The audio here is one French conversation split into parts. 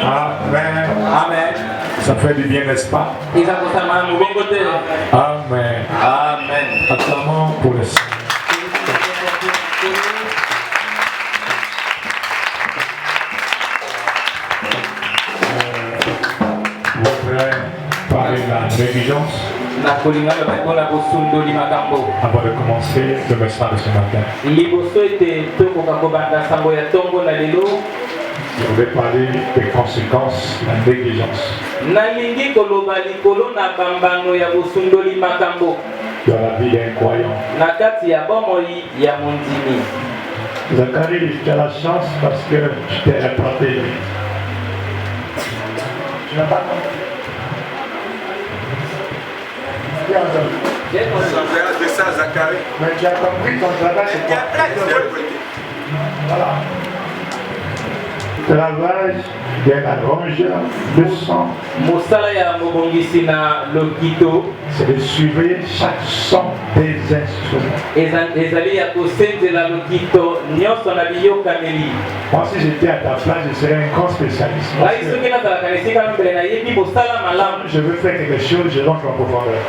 Amen. Amen. Ça fait du bien, n'est-ce pas? Amen. Amen. Acclamons pour le Seigneur. Je voudrais parler de la négligence avant de commencer le message de ce matin. Je voudrais parler des conséquences de la négligence dans la vie d'un croyant. Zacharie, tu as la chance parce que tu t'es répandu. Tu n'as pas compris. De ça, Zacharie. Mais tu as compris ton travail, c'est quoi? Voilà. Travail d'un rongeur de sang. C'est de suivre chaque son des instruments. Moi, si j'étais à ta place, je serais un grand spécialiste. Je veux faire quelque chose, je rentre en profondeur.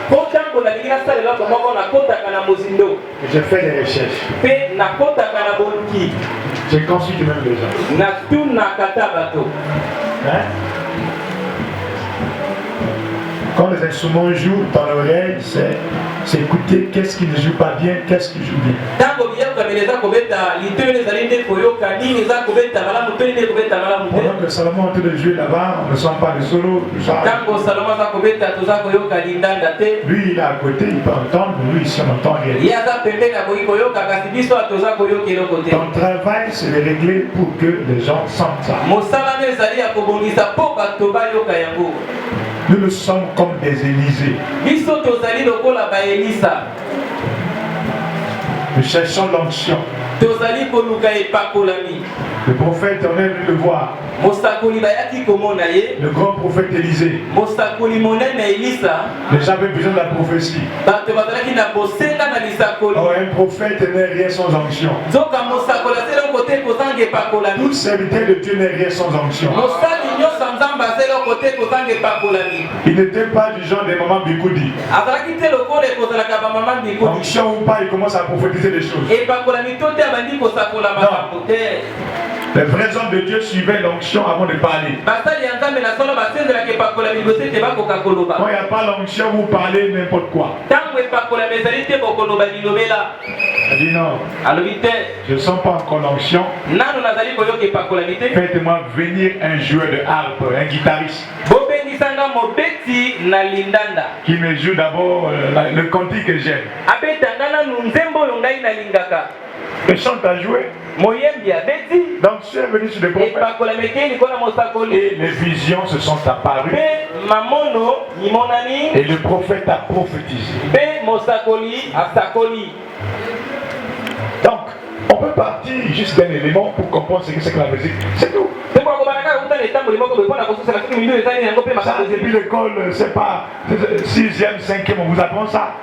Je fais des recherches. Je consulte même les gens. Hein? Quand les instruments jouent dans l'oreille, c'est écouter qu'est-ce qui ne joue pas bien, qu'est-ce qui joue bien. Pendant que Salomon est en train de jouer là-bas, on ne sent pas le solo. Lui, il est à côté, il peut entendre, mais lui, ici, on n'entend rien. Ton travail, c'est de régler pour que les gens sentent ça. Nous le sommes comme des Élysées. Nous cherchons l'onction. Le prophète, on aime le voir. Le grand prophète Élisée. Les gens avaient besoin de la prophétie. Oh, un prophète n'est rien sans onction. Tout serviteur de Dieu n'est rien sans onction. Il n'était pas du genre des mamans Bikoudi. Onction ou pas, il commence à prophétiser des choses. Non. Les vrais hommes de Dieu suivaient l'onction avant de parler. Quand il n'y a pas l'onction, vous parlez n'importe quoi. Elle dit non. Je ne sens pas encore l'onction. Faites-moi venir un joueur de harpe, un guitariste. Qui me joue d'abord le cantique que j'aime. Le chant a joué. Donc tu es venu sur le prophète. Et les visions se sont apparues. Et le prophète a prophétisé. Donc, on peut partir juste d'un élément pour comprendre ce que c'est que la musique. C'est tout. Ça, depuis l'école, c'est pas 6e, 5e, on vous apprend ça.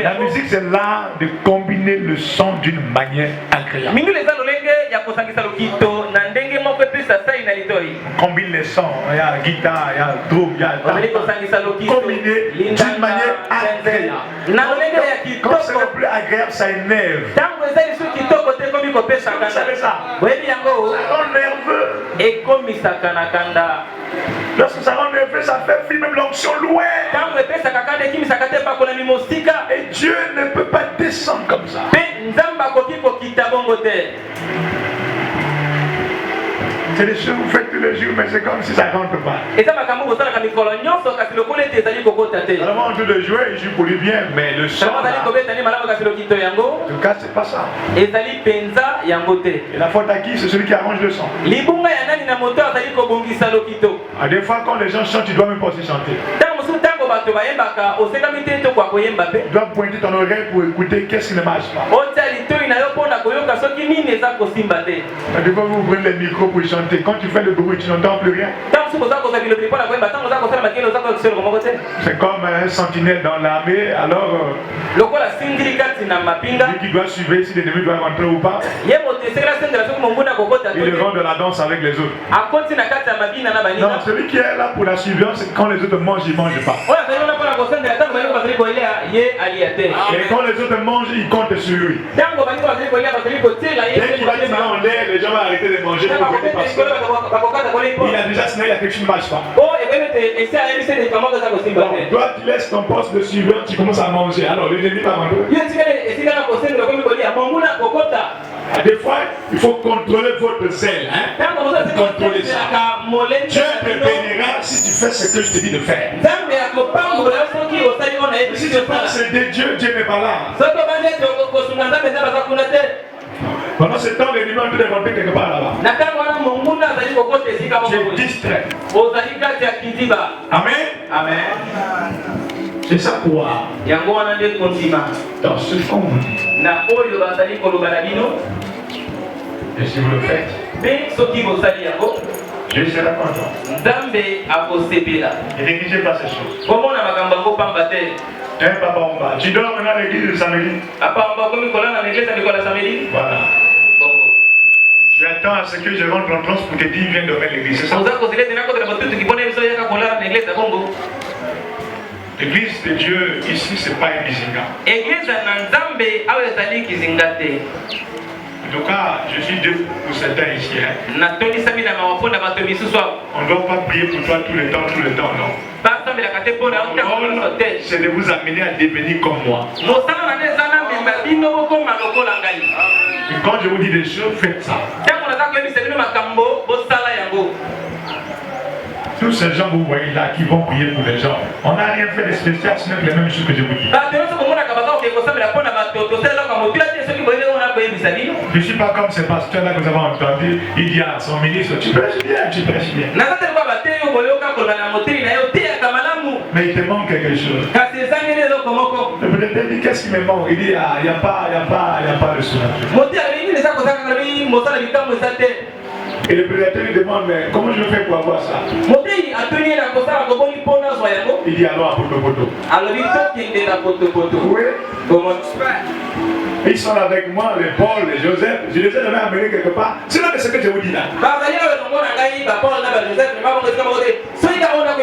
La musique, c'est l'art de combiner le son d'une manière agréable. On combine les sons, il y a la guitare, il y a le drum, il y a le combiner d'une manière agréable. Quand c'est le plus agréable, ça énerve. Vous savez ça? Ça rend nerveux. Lorsque ça rend nerveux, ça fait fuir même l'onction loin. Et Dieu ne peut pas descendre comme ça. C'est des choses que vous faites tous les jours, mais c'est comme si ça ne rentre pas. Alors en train de jouer, il joue pour lui bien, mais le son là, en tout cas, c'est pas ça. Et la faute à qui? C'est celui qui arrange le son. À des fois, quand les gens chantent, tu dois même pas aussi chanter. Tu dois pointer ton oreille pour écouter qu'est-ce qui ne marche pas. Des fois, vous ouvrez les micros pour chanter. Quand tu fais le bruit, tu n'entends plus rien. C'est comme un sentinelle dans l'armée, alors lui qui doit suivre si l'ennemi doit rentrer ou pas, il rentre de la danse avec les autres. Non, celui qui est là pour la surveillance, c'est quand les autres mangent, il ne mange pas. Et quand les autres mangent, ils comptent sur lui. Dès qu'il va dire en l'air, les gens vont arrêter de manger pour venir parce qu'il a déjà signé, il y a quelque chose qui ne marche pas. Donc, toi, tu laisses ton poste de surveillant, tu commences à manger. Alors, l'ennemi va rentrer. Des fois, il faut contrôler votre zèle. Contrôler ça. Dieu te bénira si tu fais ce que je te dis de faire. Si tu penses que Dieu, Dieu n'est pas là. Pendant ce temps, l'ennemi est en train de rentrer quelque part là-bas. Tu es distrait. Amen. Amen. C'est ça quoi? Dans ce qu'on vous dit. Et si vous le faites, Dieu sera content. Et négligez pas ces choses. Hein, papa, tu dors maintenant à l'église le samedi? Voilà. Tu attends à ce que je rentre en transe pour te dire viens dormir à l'église. C'est ça? L'église de Dieu ici, c'est pas une Kizinga. En tout cas, je suis debout pour certains ici. Hein. On ne doit pas prier pour toi tout le temps, non. C'est de vous amener à devenir comme moi. Et quand je vous dis des choses, faites ça. Tous ces gens que vous voyez là qui vont prier pour les gens, on n'a rien fait de spécial, sinon les mêmes choses que je vous dis. Je ne suis pas comme ces pasteurs là que vous avez entendu, il dit à son ministre, tu prêches bien, tu prêches bien. Mais il te manque quelque chose. Le prédicateur dit qu'est-ce qui me manque? Il dit il n'y a pas de surnaturel. Et le prédicateur lui demande mais comment je fais pour avoir ça? Il dit alors à poto. Oui. Ils sont avec moi, les Paul, les Joseph. Je les ai jamais amenés quelque part. C'est là ce que je vous dis là.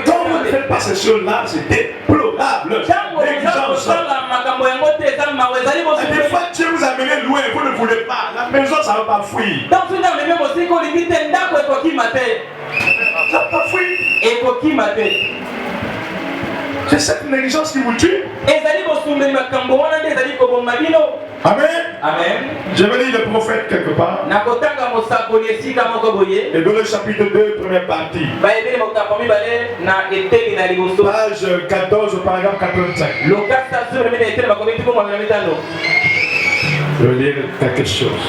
Quand vous ne faites pas ces choses-là, c'est déplorable. Des fois, Dieu vous a amené loin, vous ne voulez pas. La maison, ça ne va pas fuir. Ça ne va pas fuir. C'est cette négligence qui vous tue. Amen. Amen. Je vais lire le prophète quelque part. Et dans le chapitre 2, première partie. Page 14, paragraphe 85. Je vais lire quelque chose.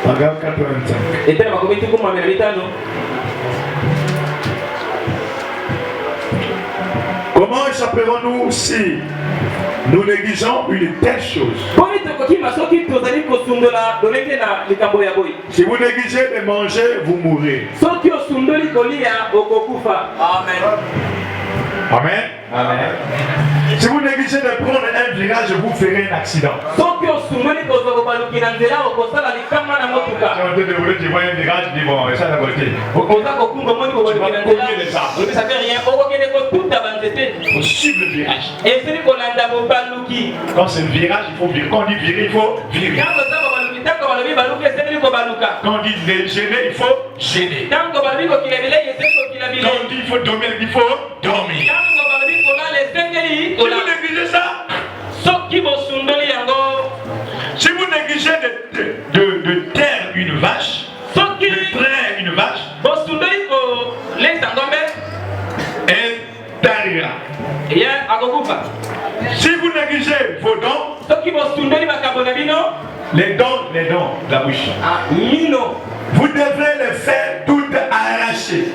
Paragraphe 85. Comment échapperons-nous si nous négligeons une telle chose? Si vous négligez de manger, vous mourrez. Amen. Amen. Si vous négligez de prendre un virage, vous ferez un accident. Tu vois un virage, dis bon, ça va côté. Possible virage. Quand c'est le virage, il faut virer. Quand on dit virer, il faut virer. Quand on dit gêner, il faut gêner. Quand on dit il faut dormir, il faut dormir. Si vous négligez ça, si vous négligez de taire une vache, de traire une vache, elle tarira. Si vous négligez vos dents, les dents de la bouche, vous devrez les faire toutes arrachées.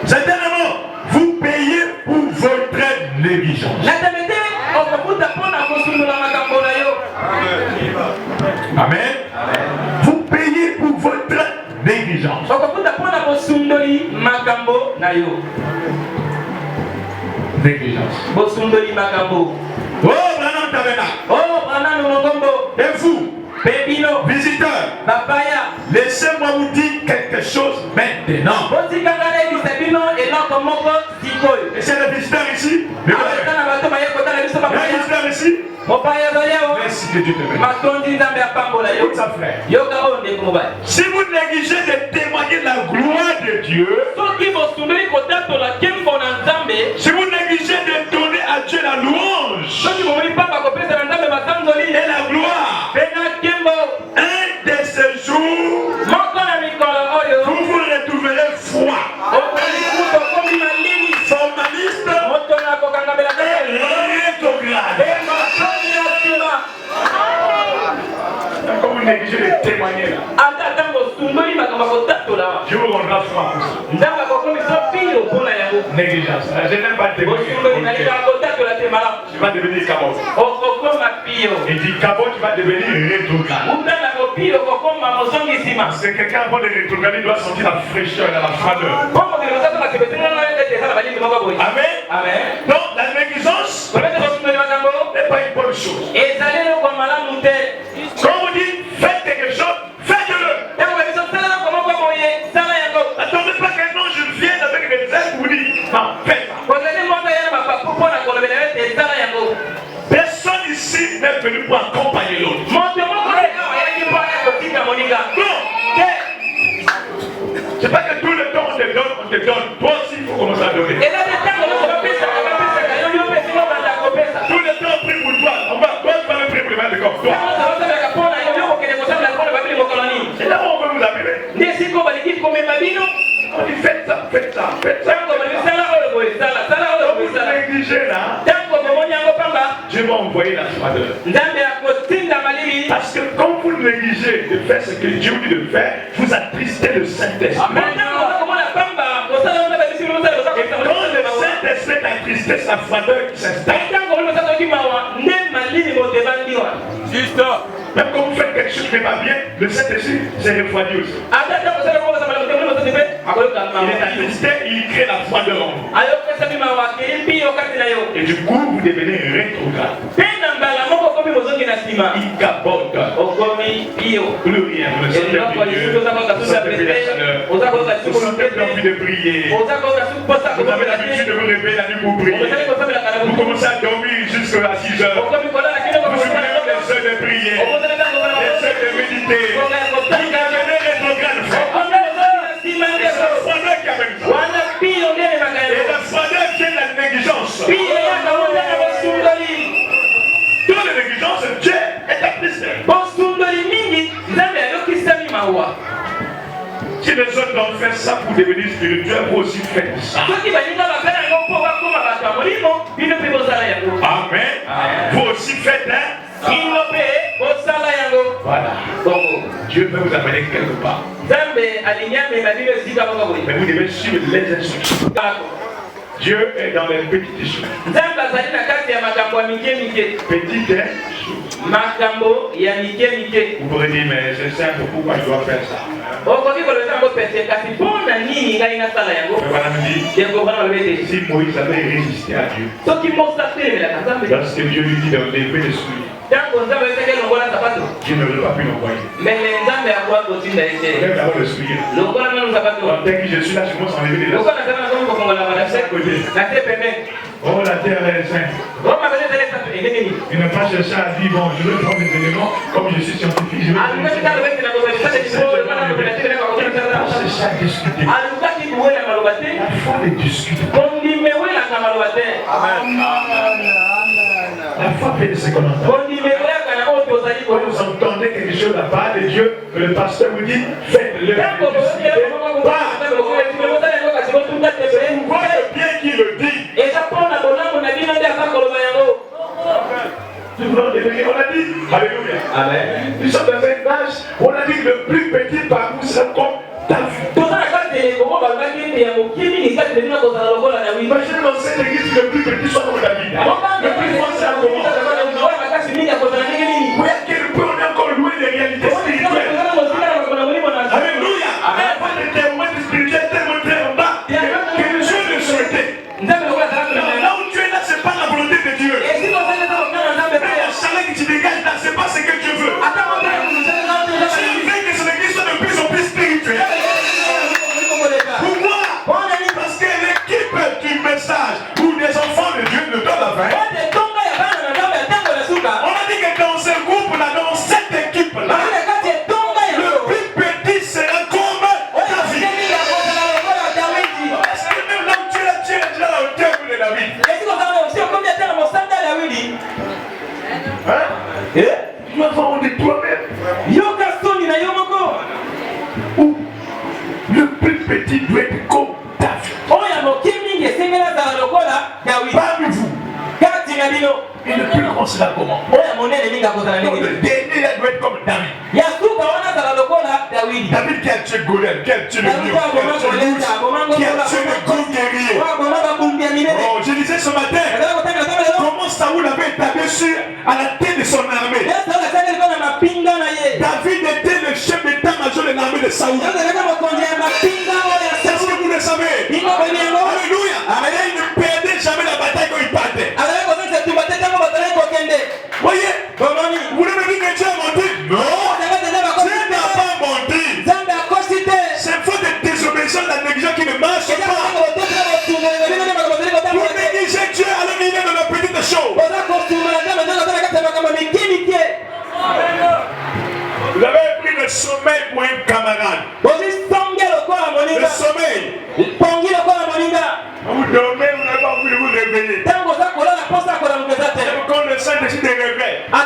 Certainement, vous payez pour votre négligence. Amen. Négligence. Oh, Branham Tabernacle. Et vous, visiteurs, laissez-moi vous dire quelque chose maintenant. Et c'est le visiteur ici? Le visiteur ici? Merci que Dieu te bénisse. Écoute ça, frère. Si vous négligez de témoigner la gloire de Dieu, si vous négligez de donner à Dieu la louange et la gloire, un de ces jours, vous vous retrouverez froid, formaliste et rétrograde. Comme vous négligez de témoigner là, je vous rendrai froid pour ça. Négligence. Je n'aime pas témoigner. Tu vas devenir cabot. Il dit cabot, tu vas devenir rétrograde. Parce que quelqu'un avant de rétrograder, il doit sentir la fraîcheur et la froideur. Amen. Donc la négligence n'est pas une bonne chose. Quand vous dites faites quelque chose, faites-le. Attendez pas qu'un ange vienne avec des ailes pour vous dire non, faites ça. Personne ici n'est venu pour accompagner l'autre. Non. C'est pas que tout le temps on te donne. Toi aussi il faut commencer à donner. Tout le temps on prie pour toi. Toi tu vas me prier pour le mal de corps. Toi. C'est là où on veut vous appeler. On dit faites ça. Vous négligez là. Dieu va envoyer la froideur. Parce que quand vous négligez de faire ce que Dieu vous dit de faire, vous attristez le Saint-Esprit. Et quand le Saint-Esprit est attristé, sa froideur qui s'installe. Juste. Même quand vous faites quelque chose qui ne va pas bien, le Saint-Esprit s'est refroidi aussi. Il est attristé, il crée la froideur en vous. Et du coup, vous devenez rétrograde. Il capote. Gloria, vous le sentez plus Dieu. Vous sentez plus la chaleur. Vous sentez plus envie de prier. Vous avez l'habitude de vous réveiller la nuit pour prier. Vous commencez à dormir jusqu'à 6 heures. Vous oubliez les heures de prier, les heures de méditer. Vous devenez rétrograde, frère. Et c'est la froideur qui amène ça. Et la froideur vient de la négligence. Dans la négligence, Dieu est attristé. Si les autres doivent faire ça pour devenir spirituel, vous aussi faites ça. Amen. Vous aussi faites ça. Voilà. Dieu veut vous amener quelque part. Mais vous devez suivre les instructions. Dieu est dans les petites choses. Petites choses. Vous pourrez dire, mais c'est simple, pourquoi je dois faire ça? Si Moïse avait résisté à Dieu, lorsque Dieu lui dit d'enlever les souliers, Dieu ne veut pas plus l'envoyer. Lève d'abord le soulier. Dès que je suis là, je commence à enlever les lacs. Oh, la terre est sainte. Il n'a pas cherché à dire, bon, je vais prendre des éléments, comme je suis scientifique, je vais chercher à discuter. La foi est discuter. La foi fait ce qu'on entend. Quand vous entendez quelque chose de la part de Dieu, que le pasteur vous dit, faites-le. C'est pour voir le bien qu'il le dit. On a dit, alléluia. Amen. Nous sommes dans un âge où on a dit que le plus petit parmi nous sera comme David. Imaginez dans cette église que le plus petit soit comme David. Le plus grand c'est comment? Oui, à quel point on est encore loin des réalités spirituelles. Alléluia. Amen. Quand on était au moins spirituel, tellement très en bas, que le petit doit être comme David. Parmi vous, et le plus grand sera comment? Le dernier là doit être comme David. David qui a tué Goliath, qui a tué le lion, qui a tué le grand guerrier. Oh, je disais ce matin, comment Saoul avait établi à la tête de son armée. David était le chef d'état-major de l'armée de Saoul. Est-ce que vous le savez? Alléluia. Il ne perdait jamais la bataille quand il partait. Voyez, vous voulez me dire que Dieu a menti? Non, Dieu n'a pas menti. C'est faute de désobéissance, la négligence qui ne marche pas. Vous négligez Dieu, alors il est dans la petite chose. Vous avez pris le sommeil pour un camarade. Le sommeil. Vous dormez, vous n'avez pas voulu vous réveiller. Quand le Saint décide de réveiller, moi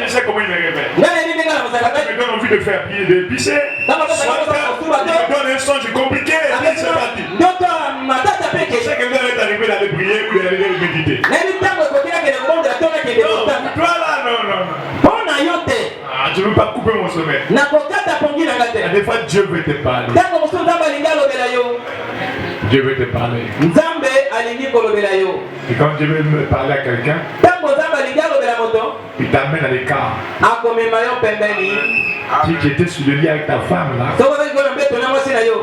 je sais comment il me réveille. Il me donne envie de faire de pisser. Soit il me donne un songe compliqué, et puis c'est parti. Je sais que vous allez arriver d'aller prier ou d'aller méditer. Non, toi là, non. Ah, je ne veux pas couper mon sommeil. Des fois, Dieu veut te parler. Dieu veut te parler. Et quand Dieu veut me parler à quelqu'un, il t'amène à l'écart. Si tu étais sur le lit avec ta femme là,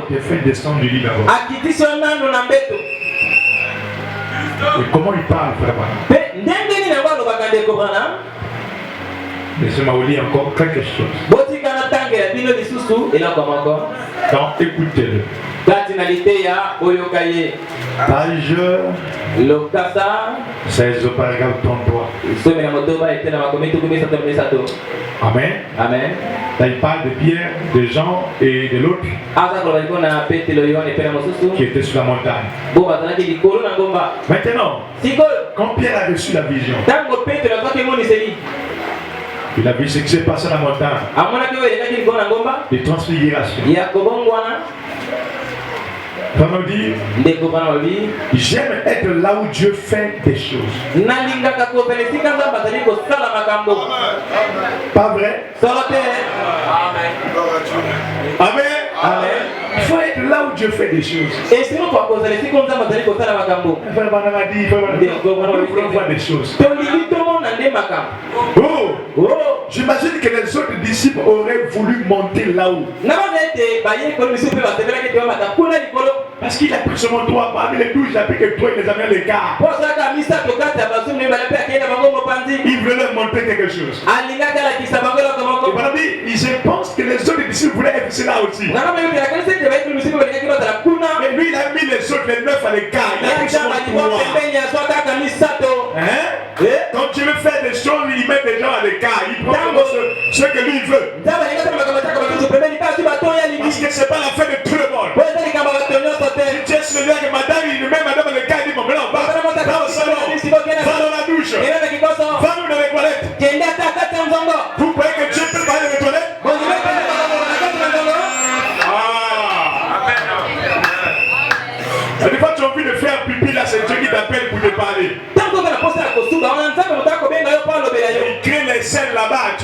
il te fait descendre du lit d'abord. Et comment il parle, frère? Laissez-moi vous dire encore quelque chose. Donc écoutez-le. Page 16 au paragraphe 33. Amen. Amen. Là, il parle de Pierre, de Jean et de l'autre qui était sur la montagne. Maintenant, quand Pierre a reçu la vision, il a vu ce qui s'est passé à la montagne. De transfiguration. Comment dire? J'aime être là où Dieu fait des choses. Pas vrai? Amen. Amen. Il faut être là où Dieu fait des choses. Et sinon, il faut voir des choses. J'imagine que les autres disciples auraient voulu monter là-haut. Parce qu'il a pris seulement 3 parmi les 12, il a pris que 3, il les a mis à l'écart. Il voulait leur montrer quelque chose. Et je pense que les autres disciples voulaient être là aussi. Mais lui, il a mis les autres, les 9 à l'écart. Il a pris seulement 3. Quand tu veux faire des choses, il met des gens à l'écart. Il prend ce que lui veut. Parce que c'est pas la fin de tout le monde. Tu es sur le que madame, il met madame à l'écart, il dit bon, maintenant, va dans le salon, va dans la douche, va dans les toilettes. Vous croyez que Dieu peut parler des toilettes? Des fois, tu as envie de faire pipi là, c'est Dieu qui t'appelle pour te parler. Il crée les selles là-bas,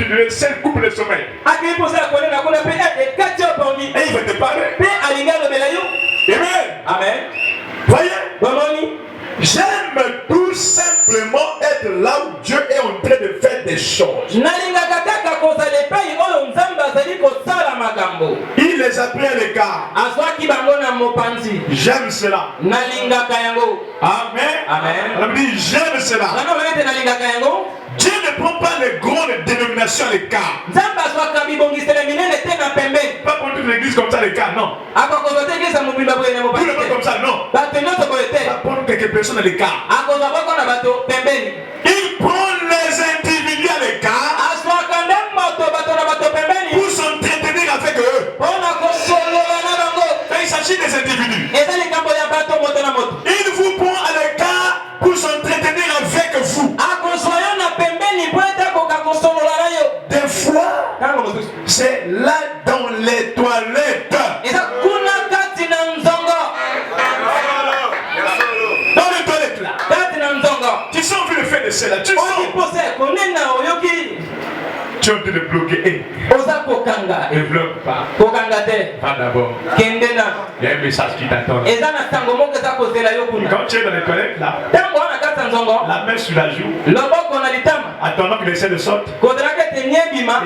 les selles coupent le sommeil. Et il va te parler. Amen. Amen. Voyez? J'aime tout simplement être là où Dieu est en train de faire des choses. Il les a pris à l'écart. J'aime cela. Amen. Amen. J'aime cela. Dieu ne prend pas les grandes dénominations à l'écart. Pas pour toute l'église comme ça à l'écart, non. Tout le monde comme ça, non. Pas pour quelques personnes à l'écart. Il prend les individus à l'écart pour s'entretenir avec eux. Il s'agit des individus. Il vous prend à l'écart pour s'entretenir avec vous. Des fois, c'est là dans les toilettes. c'est là. Tu sens. Tu es en train de bloquer. Ne bloque pas. Pas d'abord. Il y a un message qui t'attend. Et quand tu es dans les toilettes là, la main sur la joue, attendant que l'essai de sorte, et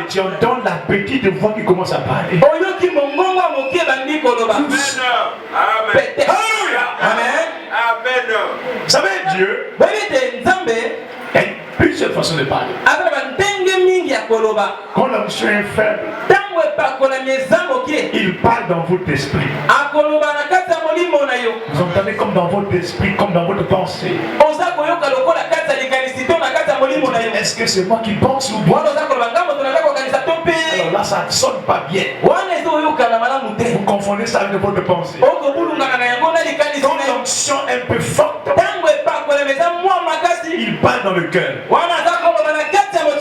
tu entends la petite voix qui commence à parler. Amen. Amen. Vous savez, Dieu, il y a plusieurs façons de parler. Quand l'onction est faible, il parle dans votre esprit. Vous entendez comme dans votre esprit, comme dans votre pensée. Est-ce que c'est moi qui pense ou bien? Alors là, ça ne sonne pas bien. Vous confondez ça avec votre pensée. Quand l'onction est un peu forte, il parle dans le cœur.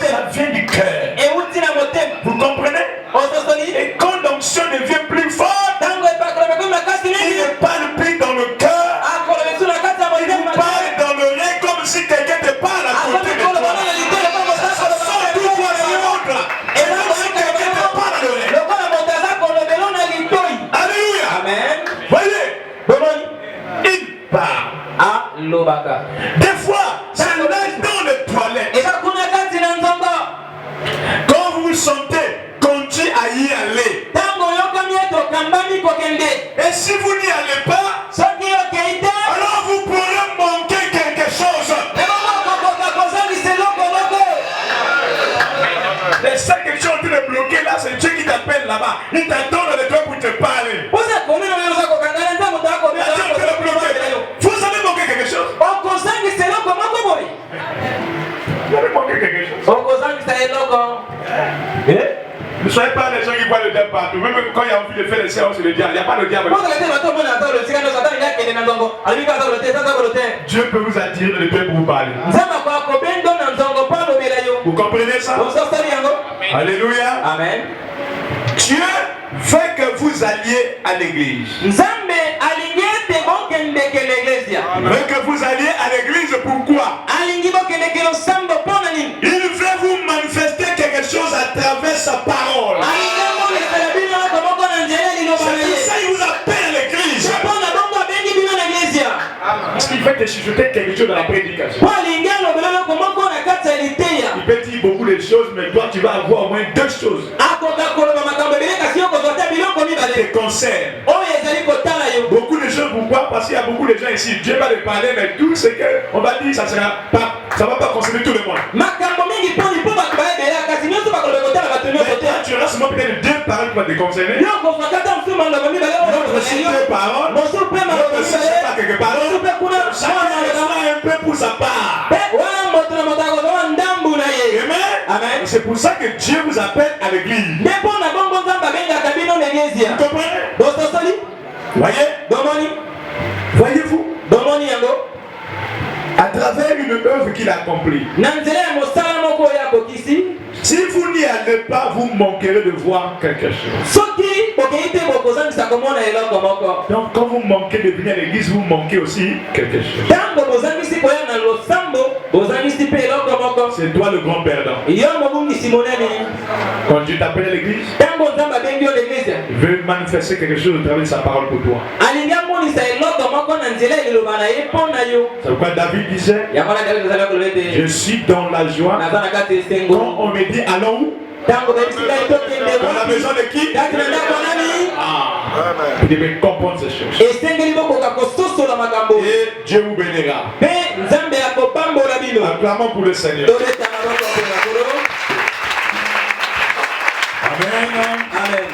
Ça vient du cœur. Vous comprenez? Et quand l'onction devient plus forte, il ne parle plus dans le cœur. Il parle dans l'oreille comme si quelqu'un te parle à côté de toi. Ça sort tout droit sur l'autre. Et comme si quelqu'un te parle à l'oreille. Alléluia. Amen. Voyez, il parle. Des fois, ça laisse dans les toilettes. Quand vous vous sentez, continuez à y aller. Et si vous n'y allez pas, alors vous pourrez manquer quelque chose. Les sacs que tu es en train de bloquer là, c'est Dieu qui t'appelle là-bas. Il t'attend dans les doigts pour te parler. Vous avez manqué quelque chose. Vous avez manqué quelque chose. Ne soyez pas les gens qui voient le diable partout. Même quand il y a envie de faire les séances, le diable, il n'y a pas le diable. Dieu peut vous attirer dans le cœur pour vous parler. Vous comprenez ça? Alléluia. Amen. Dieu veut que vous alliez à l'église. Il veut que vous alliez à l'église. Pourquoi? Il veut vous manifester quelque chose à travers sa parole. C'est pour ça qu'il vous appelle à l'église. Parce qu'il veut te chuchoter quelque chose dans la prédication. Il peut dire beaucoup de choses, mais toi tu vas avoir au moins deux choses. Qui te concernent. Beaucoup de choses, pourquoi? Parce qu'il y a beaucoup de gens ici. Dieu va les parler, mais tout ce qu'on va dire, ça ne va pas concerner tout le monde. Tu auras seulement peut-être deux paroles qui vont te concerner. L'autre sur deux paroles. L'autre sur pas quelques paroles. Chacun a un peu pour sa part. Amen. C'est pour ça que Dieu vous appelle à l'église. Vous comprenez? Voyez-vous? À travers une œuvre qu'il a accomplie. Si vous n'y allez pas, vous manquerez de voir quelque chose. Donc quand vous manquez de venir à l'église, vous manquez aussi quelque chose. C'est toi le grand perdant. Quand Dieu t'appelle à l'église, il veut manifester quelque chose à travers sa parole pour toi. C'est pourquoi David disait, je suis dans la joie. Quand on me dit allons où? Dans la maison de qui? Vous devez comprendre ces choses. Et Dieu vous bénira. Acclamons pour le Seigneur. Amen. Amen.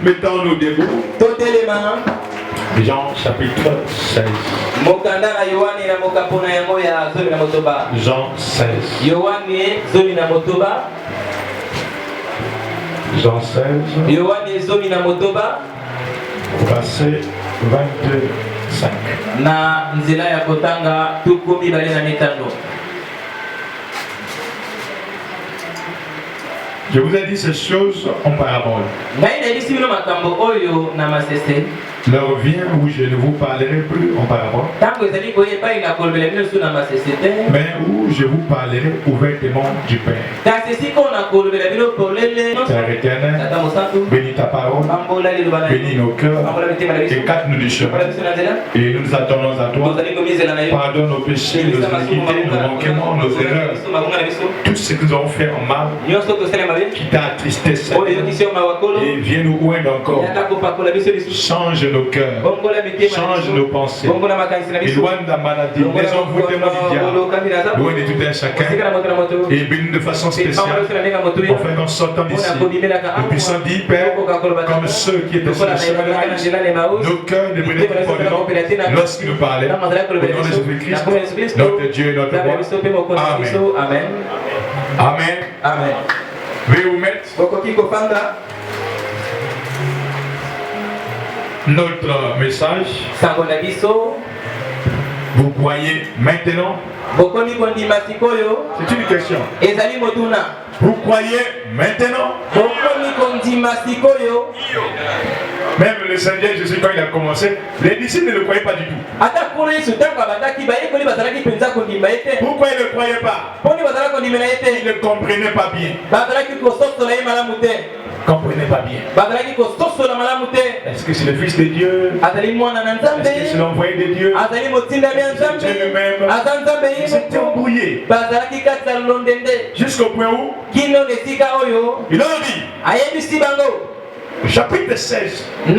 Mettons-nous debout. Jean chapitre 16. Jean 16. Jean 16. Verset 25. Na nzela ya kotanga tukomi bale na mitando. Je vous ai dit ces choses en parabole. Ngai na disi bino makambo oyo na masese. L'heure vient où je ne vous parlerai plus en parabole, mais où je vous parlerai ouvertement du Père. Père éternel, bénis ta parole, bénis nos cœurs, écarte-nous du chemin et nous nous attendons à toi. Pardonne nos péchés, nos iniquités, nos manquements, nos erreurs, tout ce que nous avons fait en mal, qui t'a attristé, Seigneur, et viens nous oindre encore. Change nos cœurs, change nos pensées, éloigne la maladie, les envoûtements du diable, loin de tout un chacun, et bénis de façon spéciale, afin qu'en sortant d'ici, nous puissions dire, Père, comme ceux qui étaient sur le chemin de Maïs, nos cœurs ne prenaient pas de nom lorsqu'ils nous parlaient. Au nom de Jésus-Christ, notre Dieu et notre roi. Amen. Amen. Amen. Veuillez vous mettre. Notre message, vous croyez maintenant? C'est une question. Vous croyez maintenant? Même le Seigneur Jésus, quand il a commencé, les disciples ne le croyaient pas du tout. Pourquoi ils ne le croyaient pas? Ils ne comprenaient pas bien. Comprenez pas bien. Est-ce que c'est le Fils de Dieu? Est-ce que c'est l'envoyé de Dieu? Dieu lui-même. Ils étaient embrouillés. Jusqu'au point où ils ont dit, chapitre 16, 2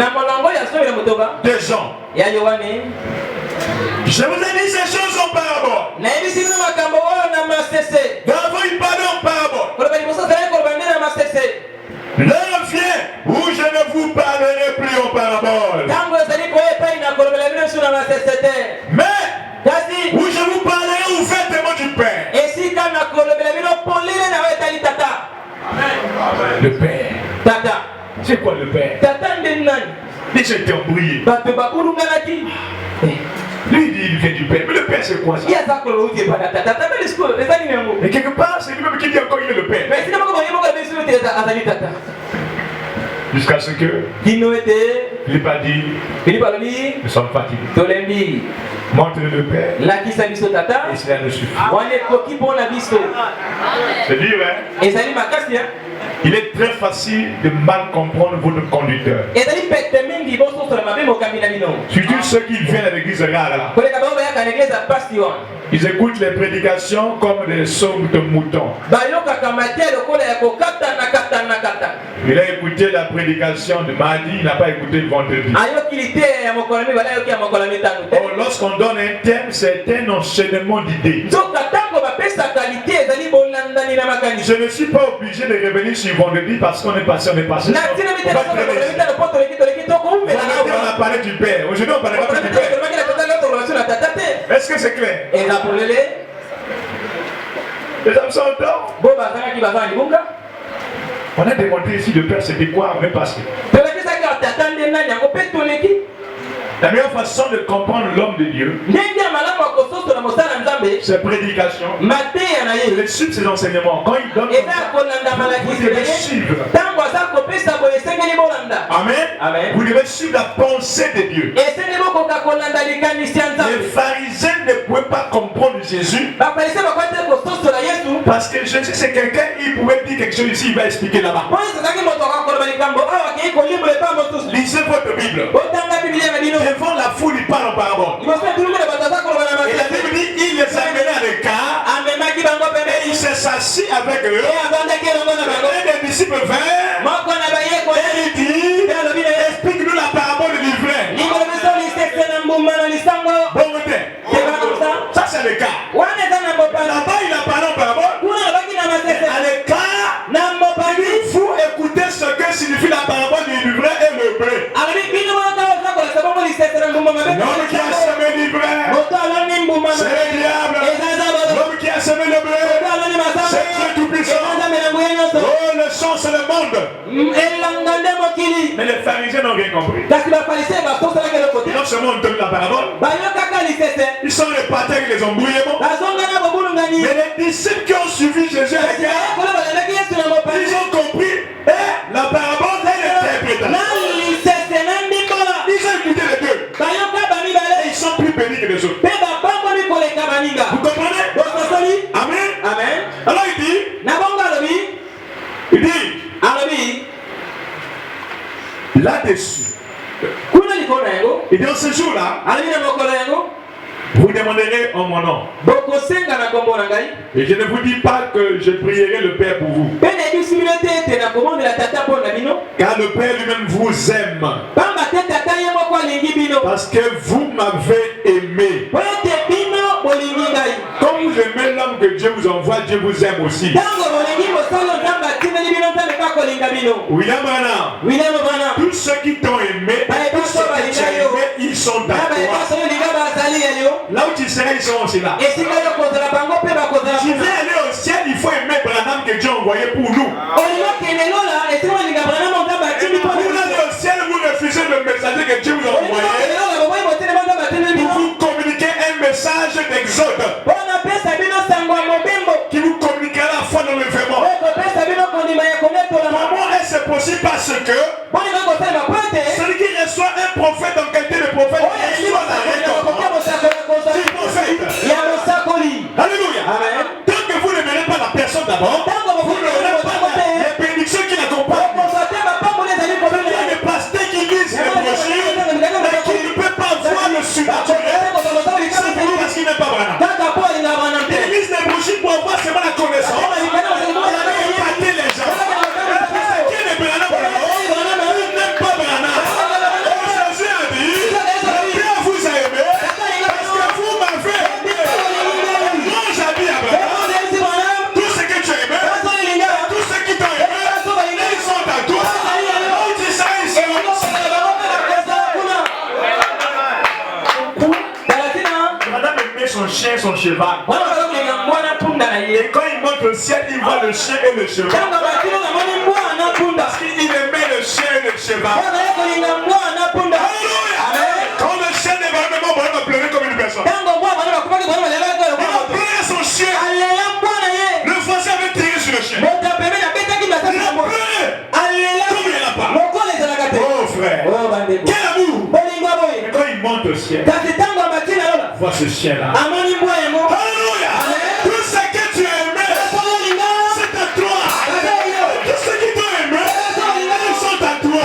ans. Je vous ai dit ces choses en parabole. D'abord, il parle en parabole. L'heure vient où je ne vous parlerai plus en parabole. Mais où je vous parlerai ouvertement du Père. Le Père. C'est quoi le Père? Il s'était embrouillé. Lui il dit il vient du Père. Mais le Père c'est quoi ça? Et quelque part c'est lui-même qui dit encore il est le Père. Jusqu'à ce que Philippe a dit nous sommes fatigués. Montre-le le Père et cela nous suffit. C'est dur hein? Il est très facile de mal comprendre votre conducteur. Surtout ceux qui viennent à l'église rare. Ils écoutent les prédications comme des saumes de moutons. Il a écouté la prédication de mardi, il n'a pas écouté le vendredi. Or, lorsqu'on donne un thème, c'est un enchaînement d'idées. Je ne suis pas obligé de revenir sur vendredi parce qu'on est passé, on a parlé du Père. Aujourd'hui, on parlera pas du Père. Est-ce que c'est clair? Les hommes sont tort. On a démontré ici le Père, c'était quoi? On est passé. La meilleure façon de comprendre l'homme de Dieu, ses prédications, de suivre ses enseignements. Quand il donne, vous devez suivre. Amen. Vous devez suivre la pensée de Dieu. Les pharisiens ne pouvaient pas comprendre Jésus parce que Jésus c'est quelqu'un, il pouvait dire quelque chose ici, il va expliquer là-bas. Lisez votre Bible. Devant la foule, il parle en parabole. Et la Bible dit, il les a menés à l'écart et il s'est assis avec eux. Et les disciples vinrent et il dit, explique-nous la parabole du livret. Bon, ça c'est le cas. Là-bas, il a parlé en parabole. À l'écart, il faut écouter ce que signifie la parabole du livret et le blé. L'homme qui a semé l'ivraie, c'est le diable. L'homme qui a semé le blé, c'est Dieu tout-puissant. Oh, le sang, c'est le monde. Mais les pharisiens n'ont rien compris. Non seulement on donne la parabole, ils sont répartis avec les embrouillements. Mais les disciples qui ont suivi Jésus à l'écart, ils ont compris la parabole et l'interprétation. Ils ont écouté là-dessus. Et dans ce jour-là, vous demanderez en mon nom. Et je ne vous dis pas que je prierai le Père pour vous. Car le Père lui-même vous aime. Parce que vous m'avez aimé. Comme vous aimez l'homme que Dieu vous envoie, Dieu vous aime aussi. William Branham, tous ceux qui t'ont aimé, tous ceux qui t'ont aimé, ils sont à toi. Là où tu serais, ils sont aussi là. Si tu veux aller au ciel, il faut aimer Branham que Dieu a envoyé pour nous. Pour aller au ciel, vous refusez le messager que Dieu vous a envoyé. Pour vous communiquer un message d'exode qui vous communiquera la foi dans le vraiment. Comment est-ce possible? Parce que celui qui reçoit un prophète en qualité de prophète reçoit la récompense du prophète. Alléluia. Tant que vous ne verrez pas la personne d'abord, vous ne verrez pas les bénédictions qui l'accompagnent. Il y a des pasteurs qui lisent les brochures mais qui ne peuvent pas voir le surnaturel. C'est parce qu'il n'est pas Branham. Ils lisent les brochures pour avoir seulement la connaissance. Son chien, son cheval. Et quand il monte au ciel, il voit le chien et le cheval. Parce qu'il aimait le chien et le cheval. Quand le chien est vraiment bon, il va pleurer comme une personne. Il va pleurer son chien. Le français avait tiré sur le chien. Il a pleuré. Comme il n'a pas. Oh frère. Quel amour. Et quand il monte au ciel, vois ce chien-là. Alléluia. Tout ce que tu as aimé, c'est à toi. Tout ce qui t'ont aimé, ils sont à toi.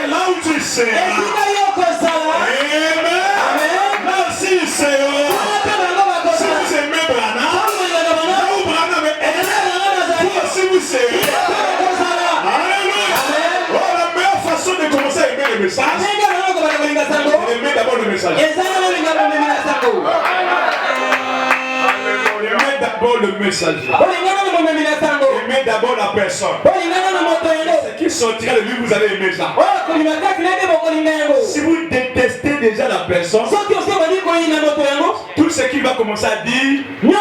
Et là où tu seras, amen. Merci Seigneur. Si vous aimez Branham, là où Branham est, vous aussi vous serez. Alléluia. Oh, la meilleure façon de commencer à aimer le message, c'est d'aimer d'abord le message. Aimez d'abord le messager. Aimez d'abord la personne. Ce qui sortira de lui, vous allez aimer ça. Si vous détestez déjà la personne, tout ce qu'il va commencer à dire, vous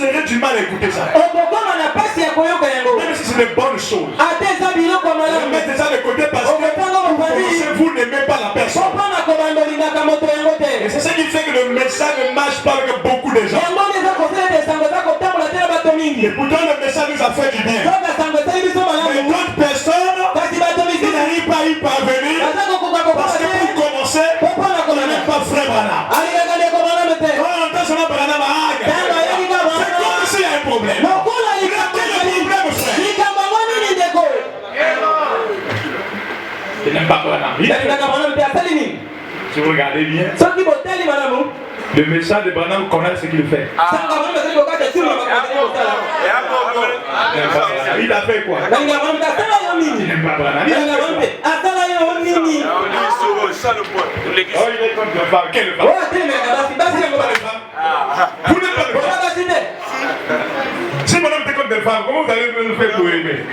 aurez du mal à écouter ça. Même si c'est une bonne chose. Mettez ça de côté parce que vous n'aimez pas la personne. Et c'est ce qui fait que le message ne marche pas avec beaucoup de gens. Et pourtant le message nous a fait du bien. Mais d'autres personnes, ils n'arrivent pas à y parvenir parce que pour commencer, on n'est pas frère Branham. Quand on entend seulement Branham, c'est comme s'il y a un problème. Il y a quel problème, frère? Je n'aime pas Branham. Si vous regardez bien, le message de Branham connaît ce qu'il fait. Il a fait quoi? Il n'aime pas Branham. Oh, il est contre le femme. Quelle femme? Vous n'êtes pas de femme. Si Branham était contre les femmes, comment vous allez le faire pour aimer?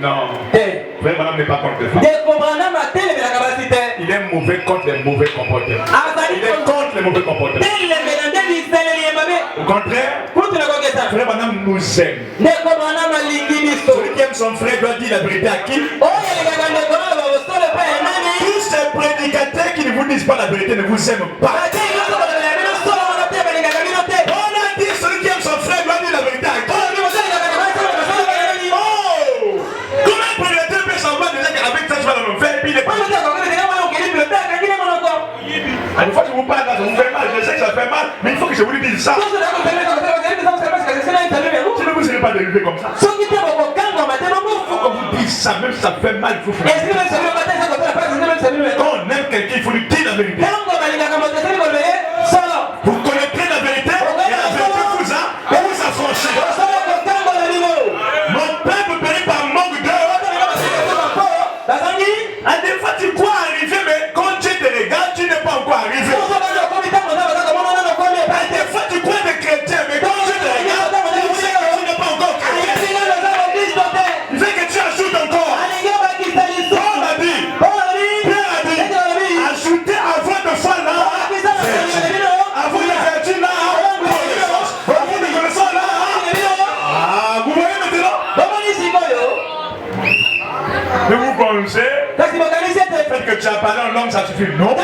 Non. Frère Branham n'est pas contre les femmes. Il est mauvais contre les mauvais comportements. Il est contre les mauvais comportements. Au contraire, frère Branham nous aime. Celui qui aime son frère doit dire la vérité à qui? Tous ces prédicateurs qui ne vous disent pas la vérité ne vous aiment pas. On a dit celui qui aime son frère doit dire la vérité à qui? Comment un prédicateur peut savoir déjà qu'avec ça je vais dans le faire et puis il est pas. Une fois que je vous parle là, ça vous fait mal, je sais que ça fait mal, mais il faut que je vous dise ça. Sinon vous ne serez pas dérivé comme ça. ça même ça fait mal, il faut faire. Quand on aime quelqu'un, il faut lui dire la vérité. Vous connaîtrez la vérité et la vérité vous affranchit. Mon peuple périt par manque d'heures. À des fois tu crois arriver, mais quand Dieu te regarde, tu n'es pas encore arrivé. À des fois tu crois être chrétien, mais quand Dieu te regarde, tu sais que tu n'es pas encore chrétien. Il fait que tu ajoutes encore. Paul a dit, Pierre a dit, ajoutez avant de faire là, avant de vertu là, avant de connaissance là. Ah, vous voyez maintenant? Mais vous pensez, le fait que tu as parlé en langue, ça suffit? Non. Il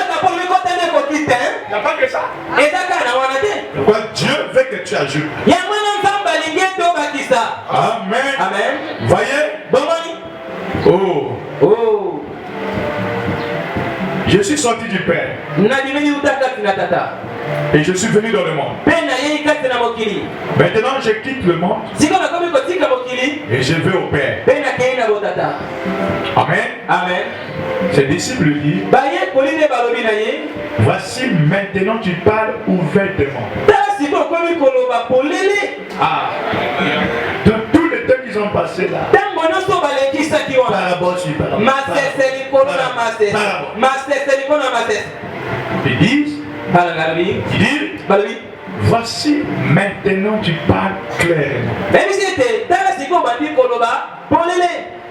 n'y a pas que ça. Pourquoi Dieu veut que tu ajoutes? Amen. Amen. Voyez? Oh. Je suis sorti du Père. Et je suis venu dans le monde. Maintenant je quitte le monde. Et je vais au Père. Amen. Amen. Ses disciples disent, voici maintenant tu parles ouvertement. Ah. De tous les temps qu'ils ont passé là. Parabole sur parabole. Ils disent, voici maintenant tu parles clairement.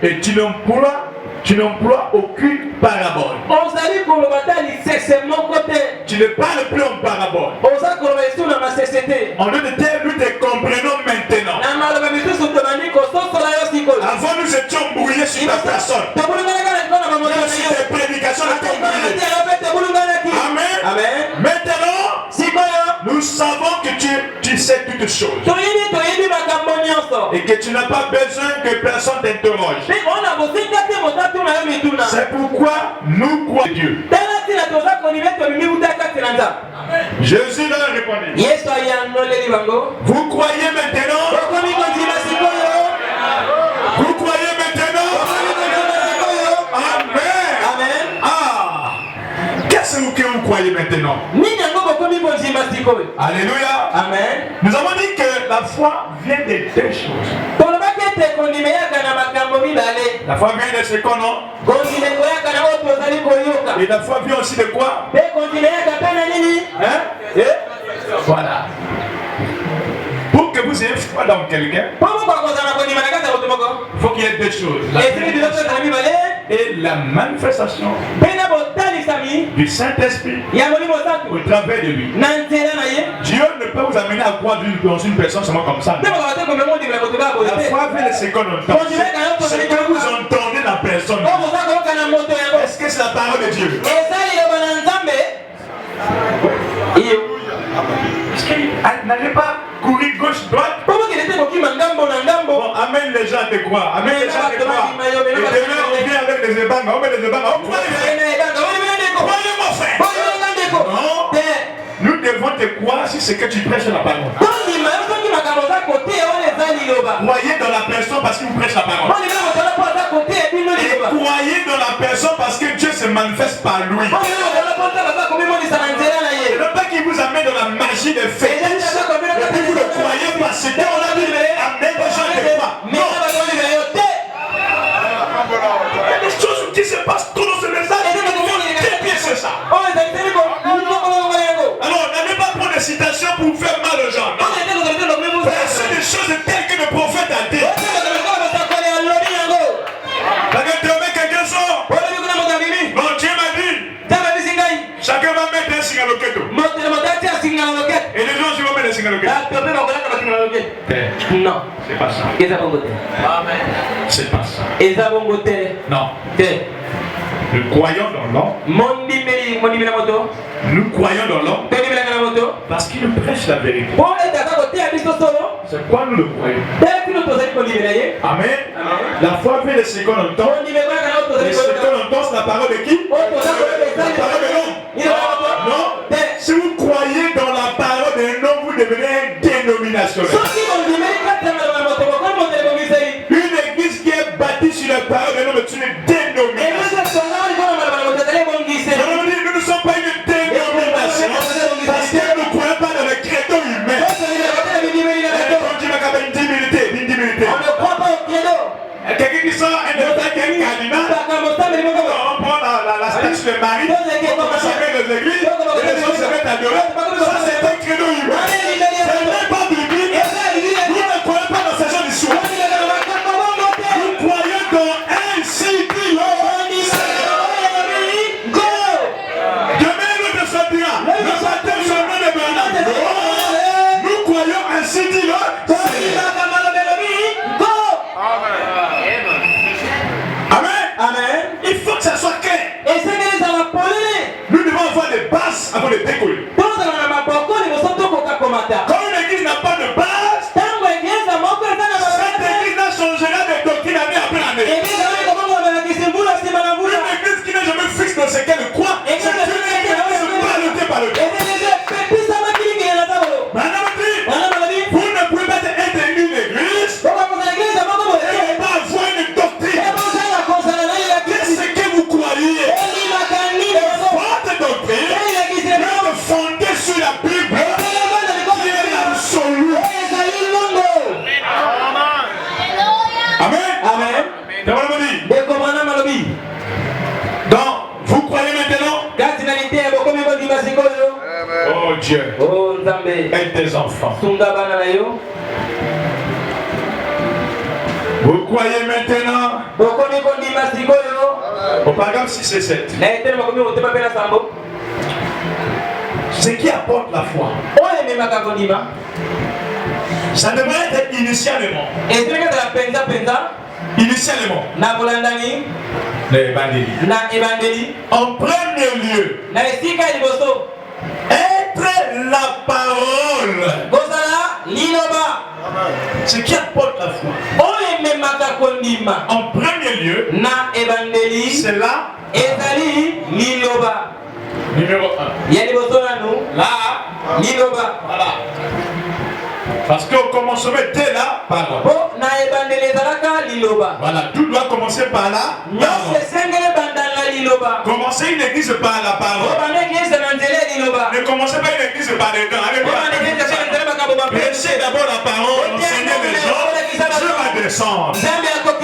Et tu n'emploies aucune parabole. Tu ne parles plus en parabole. En d'autres termes, nous te comprenons maintenant. Avant, nous étions brouillés sur ta personne. Sur tes prédications, nous étions brouillés. Amen. Maintenant, nous savons que tu sais toutes choses. Et que tu n'as pas besoin que personne t'interroge. C'est pourquoi nous croyons Dieu. Jésus leur répondit. Vous croyez maintenant? Vous croyez maintenant? Amen. Ah. Qu'est-ce que vous croyez maintenant? Alléluia. Amen. Nous avons dit que la foi vient de deux choses. La foi vient de ce qu'on a. Et la foi vient aussi de quoi? Hein? Voilà. Pour que vous ayez foi dans quelqu'un, il faut qu'il y ait deux choses. Et la manifestation du Saint-Esprit au travers de lui. Dieu ne peut vous amener à croire dans une personne seulement comme ça. La foi vient de ce qu'on entend. Ce que vous entendez la personne. Est-ce que c'est la parole de Dieu? N'allez pas courir gauche-droite. Bon, amène les gens à te croire. Amène les gens à te croire. Et demain, on vient avec des ébangs. On met des ébangs. Croyez-moi, frère. Non. Nous devons te croire si c'est que tu prêches la parole. Croyez dans la personne parce qu'il vous prêche la parole. Et croyez dans la personne parce que Dieu se manifeste par lui. Ne pas qu'il vous amène dans la magie des faits. Et puis vous ne croyez pas. C'est qu'on a dit, amenez les gens à te croire. Non. Il y a des choses qui se passent trop dans ce message. Très bien, c'est ça. Alors, n'allez pas prendre des citations pour faire mal aux gens. C'est des choses telles que le prophète a dit. Quelqu'un sort. Bon, Dieu m'a dit. Chacun va mettre un signe à l'oqueto. Et les gens vont mettre un signe à l'oqueto. Non. C'est pas ça. C'est pas ça. Non. Nous croyons dans l'homme. Nous croyons dans l'homme parce qu'il nous prêche la vérité. C'est quoi nous le croyons? Amen. La foi vient de ce qu'on entend. Et ce qu'on entend, c'est la parole de qui? La parole de l'homme. Non. Si vous croyez dans la parole d'un homme, vous devenez un dénominationnel. Une église qui est bâtie sur la parole de quelqu'un qui sort un cardinal, on prend la statue de Marie, on commence à faire les églises, et les gens se mettent à adorer. Ça, c'est un credo humain. C'est même pas biblique. Vous ne croyez pas dans ces gens d'histoire. Vous croyez dans un cycle. Demain, nous te sortira. Le baptême sur le nom de Bernard. Nous croyons ainsi dit là. Amen. Il faut que ça soit clair. Nous devons avoir des bases avant de décoller. Quand une église n'a pas de base, cette église ne changera de doctrine année après année. Une église qui n'a jamais fixé dans ce qu'elle croit, c'est une église ballotée par le temps. Vous ne pouvez pas être une église et pas avoir une doctrine. Qu'est-ce que vous croyez? Votre doctrine est fondée sur la Bible qui est l'absolu. Amen. Donc, vous croyez maintenant? Oh Dieu, aide tes enfants. Vous croyez maintenant? Au paragraphe 6 et 7. Ce qui apporte la foi, ça devrait être initialement. L'évangile. En premier lieu, être la parole. Ce qui apporte la foi. En premier lieu, c'est là. Numéro 1. Là. Voilà. Parce qu'au commencement, dès la parole. Voilà, tout doit commencer par là. Commencez une église par la parole. Ne commencez pas une église par les dents. Prêchez d'abord la parole, enseignez les gens. Dieu va descendre. À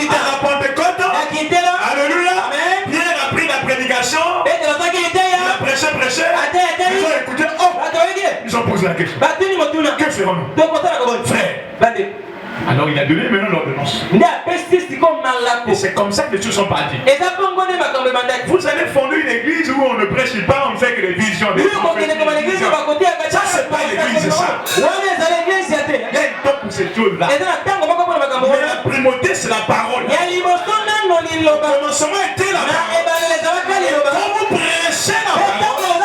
la Pentecôte, alléluia. Pierre a pris la prédication. Il a prêché. Ils ont écouté. Ils ont posé la question. Que ferons-nous? Frère. Alors il a donné maintenant l'ordonnance. Et c'est comme ça que les choses sont parties. Vous allez fonder une église où on ne prêche pas, on fait que les visions. Ça c'est pas l'église, c'est ça. Il y a une top pour cette chose-là. Mais la primauté c'est la parole. Au commencement était la parole. Quand vous prêchez la parole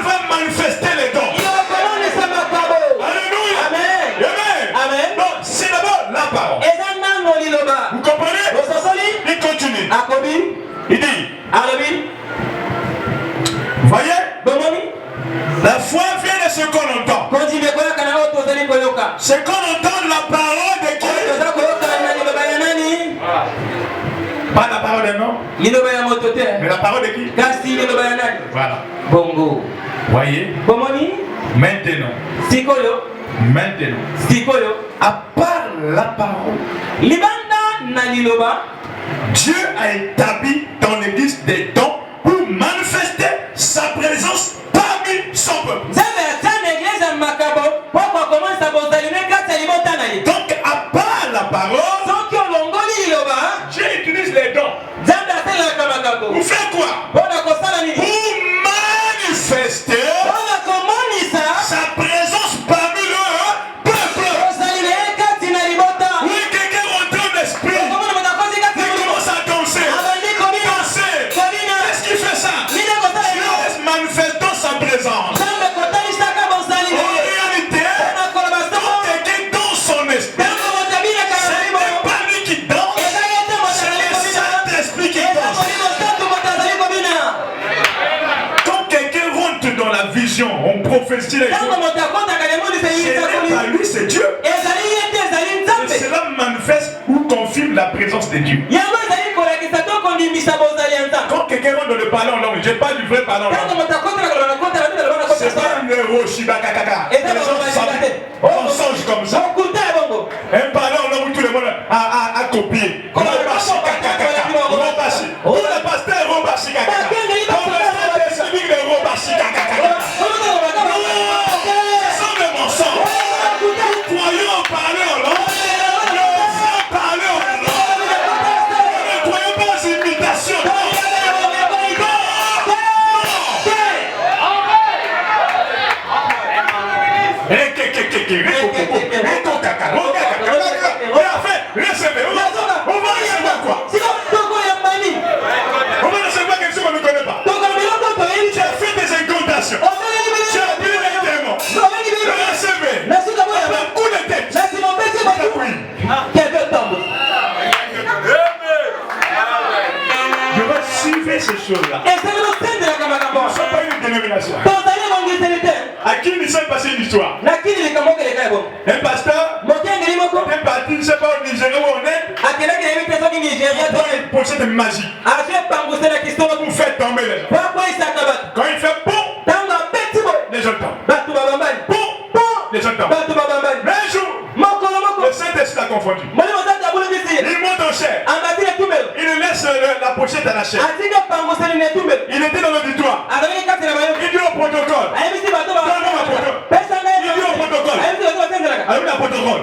va manifester les dons. C'est d'abord la parole. Vous comprenez? Il continue. Il dit. Voyez? La foi vient de ce qu'on entend. Ce qu'on entend de la parole de qui? Pas la parole d'un homme, mais la parole de qui? Voilà. Bongo. Voyez? Maintenant, à part la parole, Dieu a établi dans l'église des dons pour manifester sa présence parmi son peuple. Donc à part la parole, Dieu utilise les dons. Pour faire quoi? Pour manifester sa présence parmi le peuple. Oui, quelqu'un rentre dans l'esprit. Il commence à danser. Qu'est-ce qui fait ça? Dieu manifestant sa présence. En réalité, quand quelqu'un dans son esprit, ce n'est pas lui qui danse, c'est le Saint-Esprit qui danse. Quand quelqu'un rentre dans la vision, on prophétise les choses. Ce n'est pas lui, c'est Dieu. Et cela manifeste ou confirme la présence de Dieu. Quand quelqu'un rentre dans le parler en langue, je parle du vrai parler en langue. C'est pas une Roshibakakaka. Les gens mensonge comme ça. Un parler en langue où tout le monde a copié. Comment recevoir. On va recevoir quoi? On va recevoir quelque chose qu'on ne connaît pas. Tu as fait des incantations. Tu as appelé les démons. Recevez. Après un coup de tête. Je vais suivre ces choses-là. Ne sont pas une dénomination. À qui nous sommes passés une histoire? Un pasteur, un parti, ne sait pas au Nigeria où on est. Il possède une magie pour faire tomber les gens. Quand il fait bon, les gens tombent. Bon, les gens tombent. Mais un jour, le Saint-Esprit a confondu. Il monte en chair. Il laisse la pochette à la chair. Il était dans l'auditoire. Il dit au protocole. Il dit au protocole. Alors la protocole.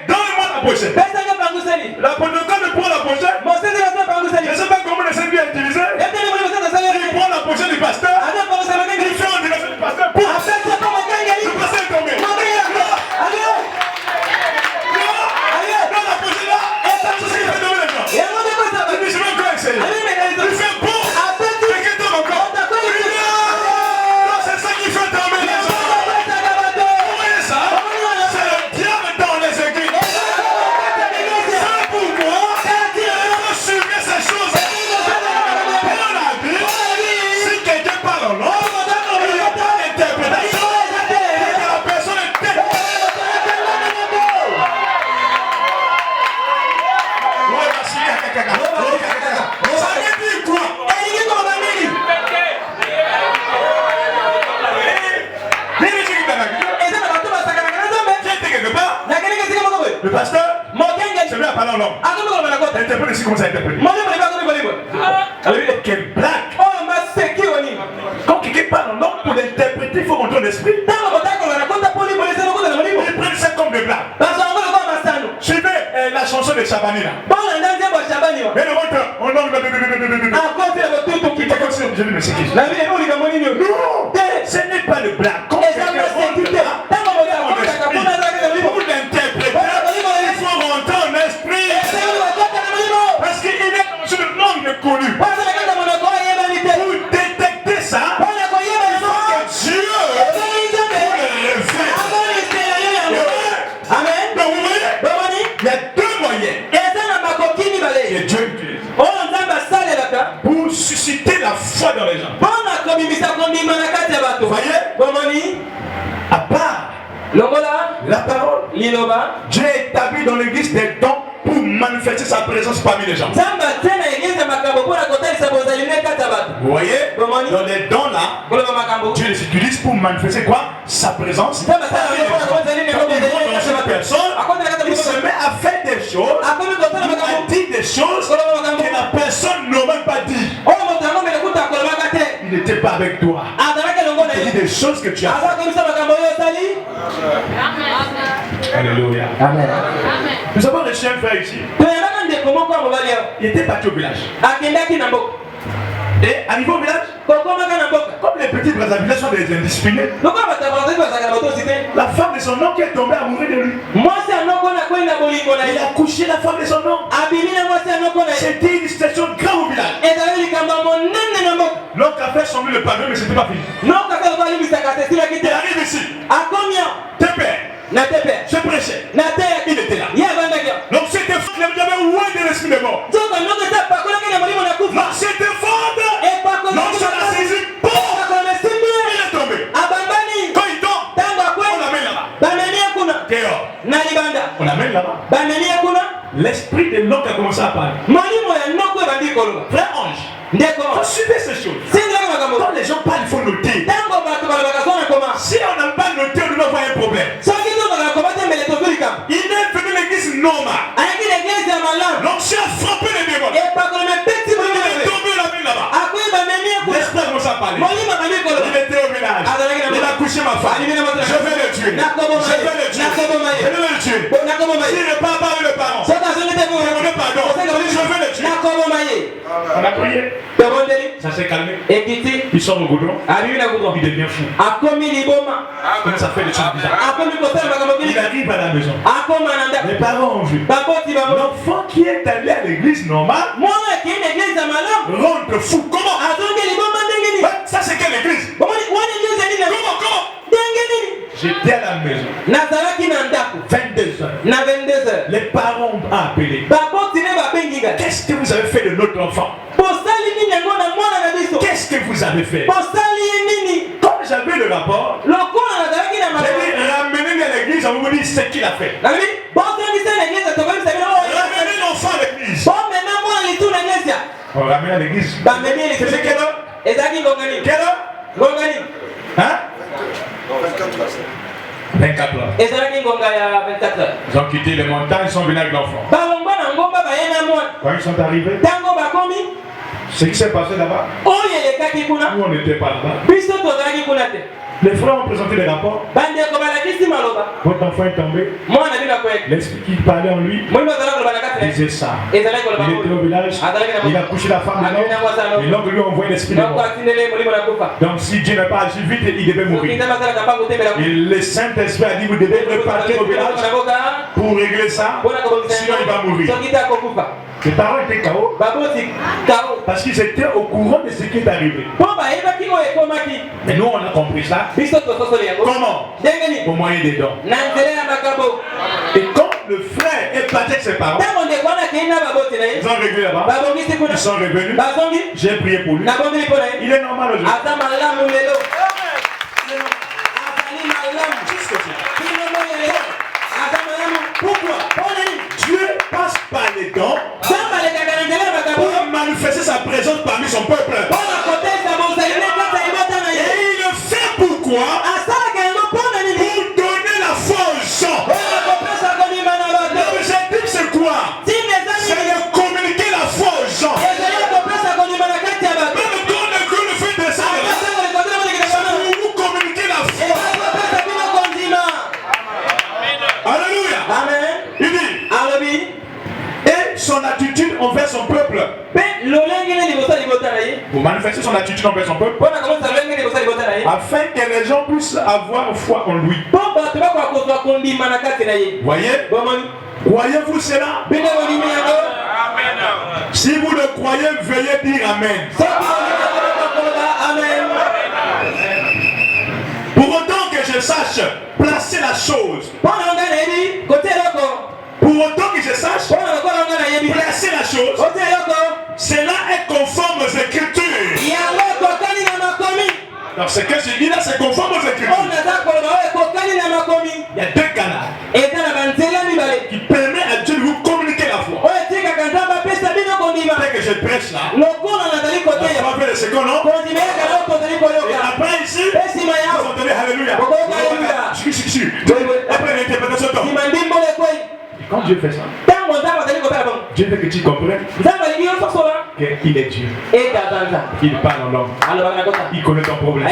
Donne-moi la pochette. La protocole prend la pochette. Je ne sais pas comment le Seigneur a utilisé. Il prend la pochette du pasteur. Il fait en direction du pasteur. Le pasteur est tombé. Non, la pochette là. C'est ce qui fait tomber les gens. Il dit, je vais encore essayer. Il fait bon. Quelqu'un tombe encore. Non, c'est ça qui fait tomber les gens. Vous voyez ça? C'est le diable dans les églises. C'est pourquoi il faut suivre ces choses. Dans la Bible, si quelqu'un parle en langue, il n'y a pas d'interprétation. Que la personne est tête. Ça veut dire quoi? Le pasteur, c'est lui à parler en langue. Interprète ici comment ça interprète. Quelle blague! Quand quelqu'un parle en langue, pour l'interpréter, il faut rentrer en esprit. Ils prennent ça comme des blagues. Suivez la chanson de Chabani là. Mais le rentre en langue. Je dis, mais c'est qui? Non, ce n'est pas le blague. Quand quelqu'un rentre pour l'interpréter, il faut rentrer en esprit. Parce qu'il est dans une langue connue. Pour détecter ça, il faut que Dieu Amen. Donc vous voyez, il y a deux moyens que Dieu utilise pour susciter la foi dans les gens. Vous voyez, à part la parole, Dieu établit dans l'église des dons pour manifester sa présence parmi les gens. Vous voyez, dans les dons là, Dieu les utilise pour manifester quoi? Sa présence parmi les gens. Quand il rentre dans une personne, il se met à faire des choses, il a dit des choses que la personne n'aurait même pas dit. Il n'était pas avec toi. Il dit des choses que tu as fait. Alléluia. Amen. Nous avons reçu un frère ici. Il était parti au village. Et à niveau village, comme les petits Brazzavillais sont des indisciplinés, la femme de son oncle qui est tombée amoureuse de lui. Il a couché la femme de son oncle. C'était une situation grave au village. L'oncle a fait sombrer le pavé, mais c'était pas fini. Il arrive ici. Je prêchais. Il était là. Donc c'était fort. Il avait oué de l'esprit de mort. Non, c'était fort. Non, ça l'a saisi. Bon. Il est tombé. Quand il tombe, on l'amène là-bas. Dehors. On l'amène là-bas. L'esprit de l'oncle a commencé à parler. Frère Ange, faut suivre ces choses. Quand les gens parlent, il faut noter. Si on n'a pas noté, on doit avoir un problème. Il est venu l'église normale. Donc si on a frappé les démons, il est tombé là-bas. L'esprit a commencé à parler. Il était au village. Il a couché ma femme. Je vais le tuer. Je vais le tuer. Je veux le tuer. S'il ne parle pas avec le parent, demandez pardon. Je veux le tuer. On a prié. Ça s'est calmé. Ils sont au goudron. Il devient fou. Comme ça fait des choses bizarres. Il arrive à la maison. Les parents ont vu. L'enfant qui est allé à l'église normale rentre fou. Comment? Ça c'est quelle église? Comment? J'étais à la maison. 22h. Les parents ont appelé. Qu'est-ce que vous avez fait de notre enfant? Qu'est-ce que vous avez fait? Comme j'avais le rapport, j'ai dit ramenez-le à l'église, on vous dit ce qu'il a fait. Ramenez l'enfant à l'église. On ramène à l'église. C'est quelle heure? Quelle heure? Hein? 24 heures. Ils ont quitté les montagnes, ils sont venus avec l'enfant. Quand ils sont arrivés, ce qui s'est passé là-bas, nous on n'était pas là-bas. Les frères ont présenté les rapports. Votre enfant est tombé. L'esprit qui parlait en lui disait ça. Il était au village. Il a couché la femme de l'homme. Et l'homme lui a envoyé l'esprit de mort. Donc si Dieu n'a pas agi vite, il devait mourir. Et le Saint-Esprit a dit vous devez repartir au village pour régler ça. Sinon il va mourir. Les parents étaient KO parce qu'ils étaient au courant de ce qui est arrivé. Mais nous on a compris ça. Comment? Au moyen des dons. Et quand le frère est parti avec ses parents, ils ont réglé là-bas. Ils sont revenus. J'ai prié pour lui. Il est normal aujourd'hui. Pourquoi? Dieu passe par les dons pour manifester sa présence parmi son peuple. Et il le fait pourquoi? Pour donner la foi aux gens. L'objectif c'est quoi? C'est de communiquer la foi aux gens. Même quand le Dieu le fait descendre, c'est pour vous communiquer la foi. Alléluia. Amen. Il dit, et son attitude envers son peuple. Pour manifester son attitude envers son peuple, afin que les gens puissent avoir foi en lui. Voyez? Croyez-vous cela? Amen. Si vous le croyez, veuillez dire Amen. Pour autant que je sache placer la chose, pour autant que je sache placer la chose, cela est conforme aux Écritures. Donc ce que je dis là, c'est conforme aux Écritures. Il y a deux canaux qui permettent à Dieu de vous communiquer la foi. Dès que je prêche là, la foi fait le second nom. Et après ici, vous entendez Alléluia. Après l'interprétation de quand Dieu fait ça, Dieu veut que tu comprennes qu'il est Dieu. Il parle en langue. Il connaît ton problème.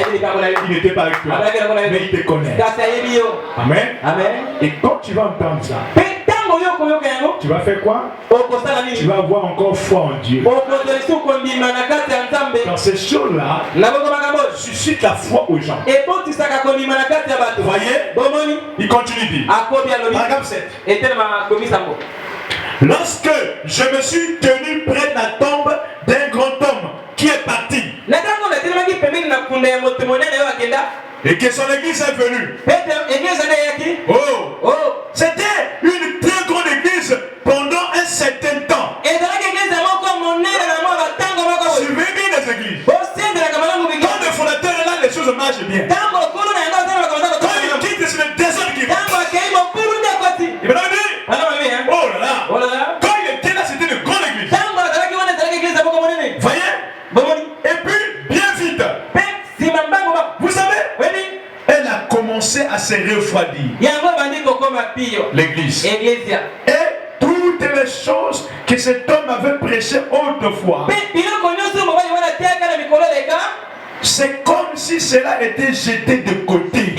Il n'était pas avec toi, mais il te connaît. Amen. Et quand tu vas entendre ça, tu vas faire quoi? Tu vas avoir encore foi en Dieu. Dans ces choses-là, suscite la foi aux gens. Vous voyez? Il continue dit. Paragraphe 7. Lorsque je me suis tenu près de la tombe d'un grand homme qui est parti et que son église est venue. C'était une très grande église pendant un certain temps. Suivez bien les églises. Quand le fondateur est là, les choses marchent bien. Quand il quitte, c'est le désordre qui va. Il m'a dit, oh là là. Quand il était là, c'était une grande église. Voyez? Et puis, bien vite, vous savez, elle a commencé à se refroidir. L'église. Et toutes les choses que cet homme avait prêchées autrefois, c'est comme si cela était jeté de côté.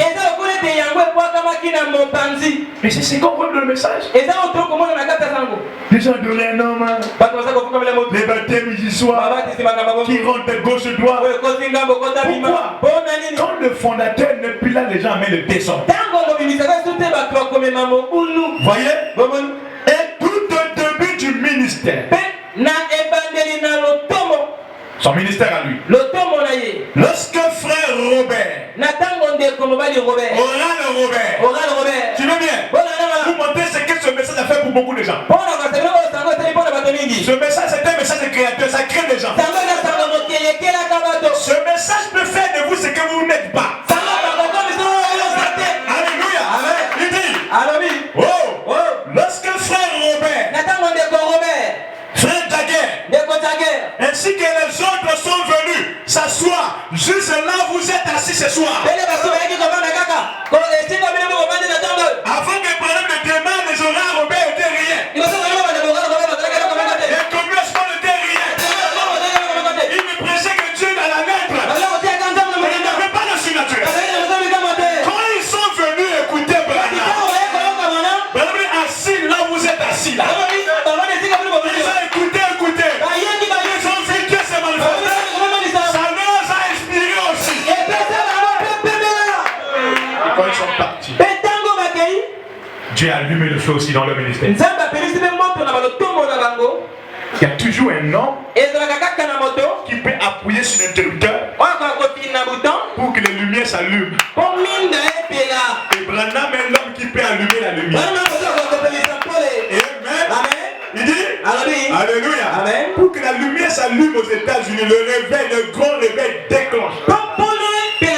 Mais c'est comprendre le message. Les gens adoraient un homme. Les baptêmes ici soir. Qui rentrent gauche droite. Pourquoi? Quand le fondateur n'est plus là, les gens amènent le descendre. Voyez? Et tout au début du ministère. Son ministère à lui. Lorsque frère Robert, Oral Robert, tu veux bien? Vous montrer ce que ce message a fait pour beaucoup de gens. Ce message c'est un message de créateur, ça crée des gens. Ce message peut faire de vous ce que vous n'êtes pas. Alléluia. Il dit, lorsque frère Robert, frère Daguerre, ainsi que les autres sont venus s'asseoir, juste là vous êtes assis ce soir. Avant que Branham ne demande, les horaires Robert n'étaient rien. Et comme Espoir n'était rien. Il me prêchait que Dieu dans la lettre. Il n'avait pas le surnaturel. Quand ils sont venus écouter Branham est assis là où vous êtes assis là. Ils ont écouté. Ils ont vu Dieu se manifester. Ça leur a inspiré aussi. Et quand ils sont partis, Dieu a allumé le feu aussi dans le ministère. Il y a toujours un homme qui peut appuyer sur l'interrupteur pour que les lumières s'allument. Et Branham est l'homme qui peut allumer la lumière. Amen. Il dit, Alléluia. Amen. Pour que la lumière s'allume aux États-Unis, le grand réveil déclenche. Il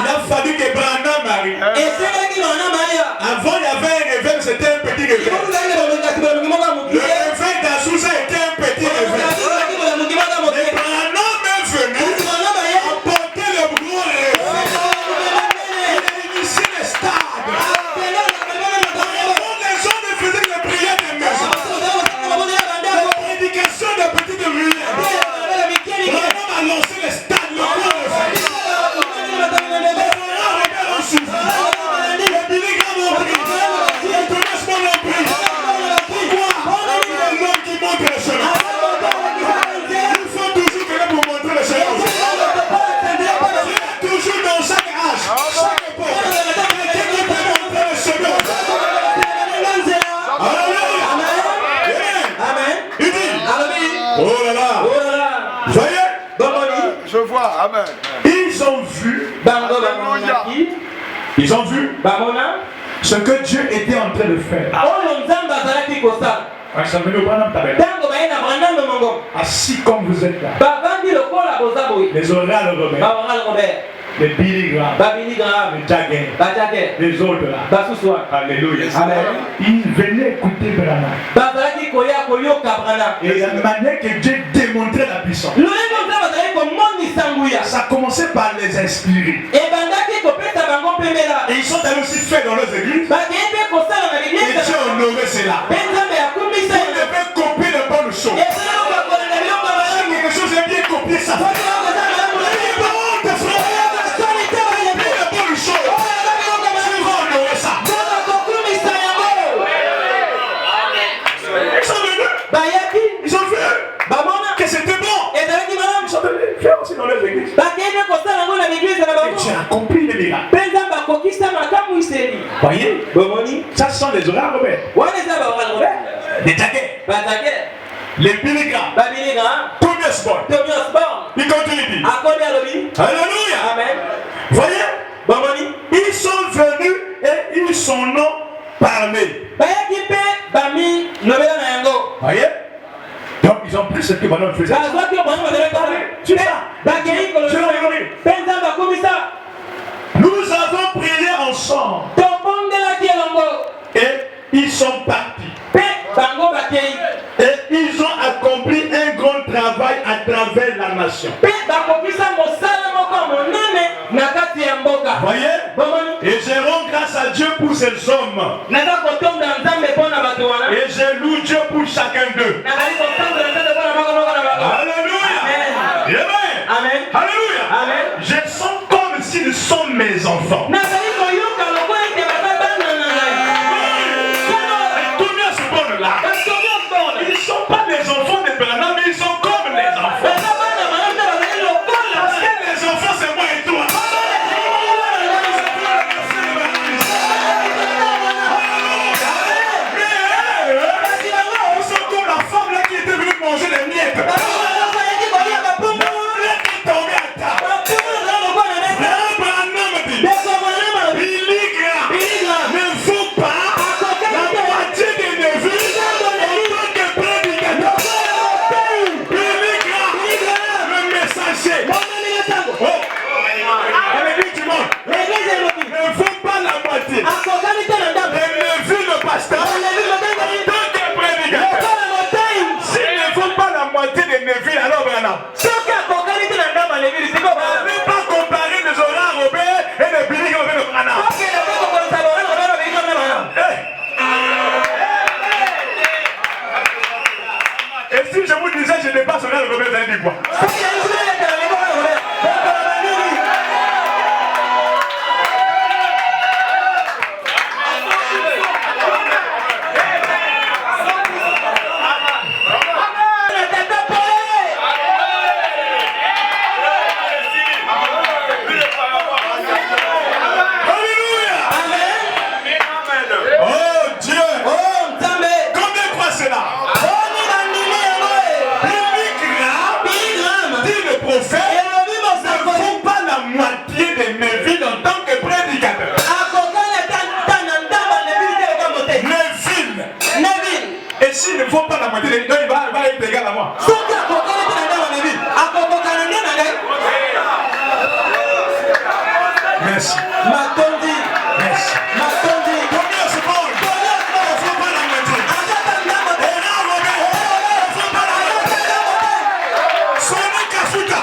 a fallu que Branham arrive. Avant, il y avait un réveil, c'était un petit réveil. Le réveil d'Azusa était un petit réveil. Mais Branham est venu apporter le gros réveil. Il a initié les stades. Les gens ne faisaient que prier des maisons. La prédication de petites ruelles. Branham a lancé les stades, le gros réveil. Je vois, amen. Ils ont vu ce que Dieu était en train de faire. Assis comme vous êtes là. Les orales Robert, les Billy Graham, les Daguerre, les autres là. Alléluia. Ils venaient écouter Branham. Et la manière que Dieu démontrait la puissance. Ça commençait par les inspirer. Et ils sont allés aussi faire dans leurs églises. Et Dieu honorait cela. Vous devez copier de bonnes choses. Si quelque chose est bien copié, ça fait. Ils ont vu que c'était bon. Ils sont venus faire aussi dans leurs églises. Et tu as accompli les miracles. Voyez? Ça ce sont les horaires Robert. Les Daguerre. Les Billy Graham. Thomas Born. Il continue. Alléluia. Amen. Voyez? Ils sont venus et ils sont non parlé. Voyez? Donc ils ont pris ce que Branham faisait. Tu sais ça? Nous avons prié ensemble. Et ils sont partis. Et ils ont accompli un grand travail à travers la nation. Voyez? Et je rends grâce à Dieu pour ces hommes. Et je loue Dieu pour chacun d'eux. Alléluia. Amen. Alléluia. Je sens comme s'ils sont mes enfants. Combien se bornent là? Ils ne sont pas les enfants de Branham, mais ils sont comme les enfants. Parce que les enfants, c'est moi et toi. Ils sont comme la femme là qui était venue manger les miettes. Je n'ai pas sonné le rebelle, vous allez dire quoi? S'il ne faut pas la moitié, il va être égal à moi. Merci. Merci. Combien se parle? Il ne faut pas la moitié. Sonny Kafuta.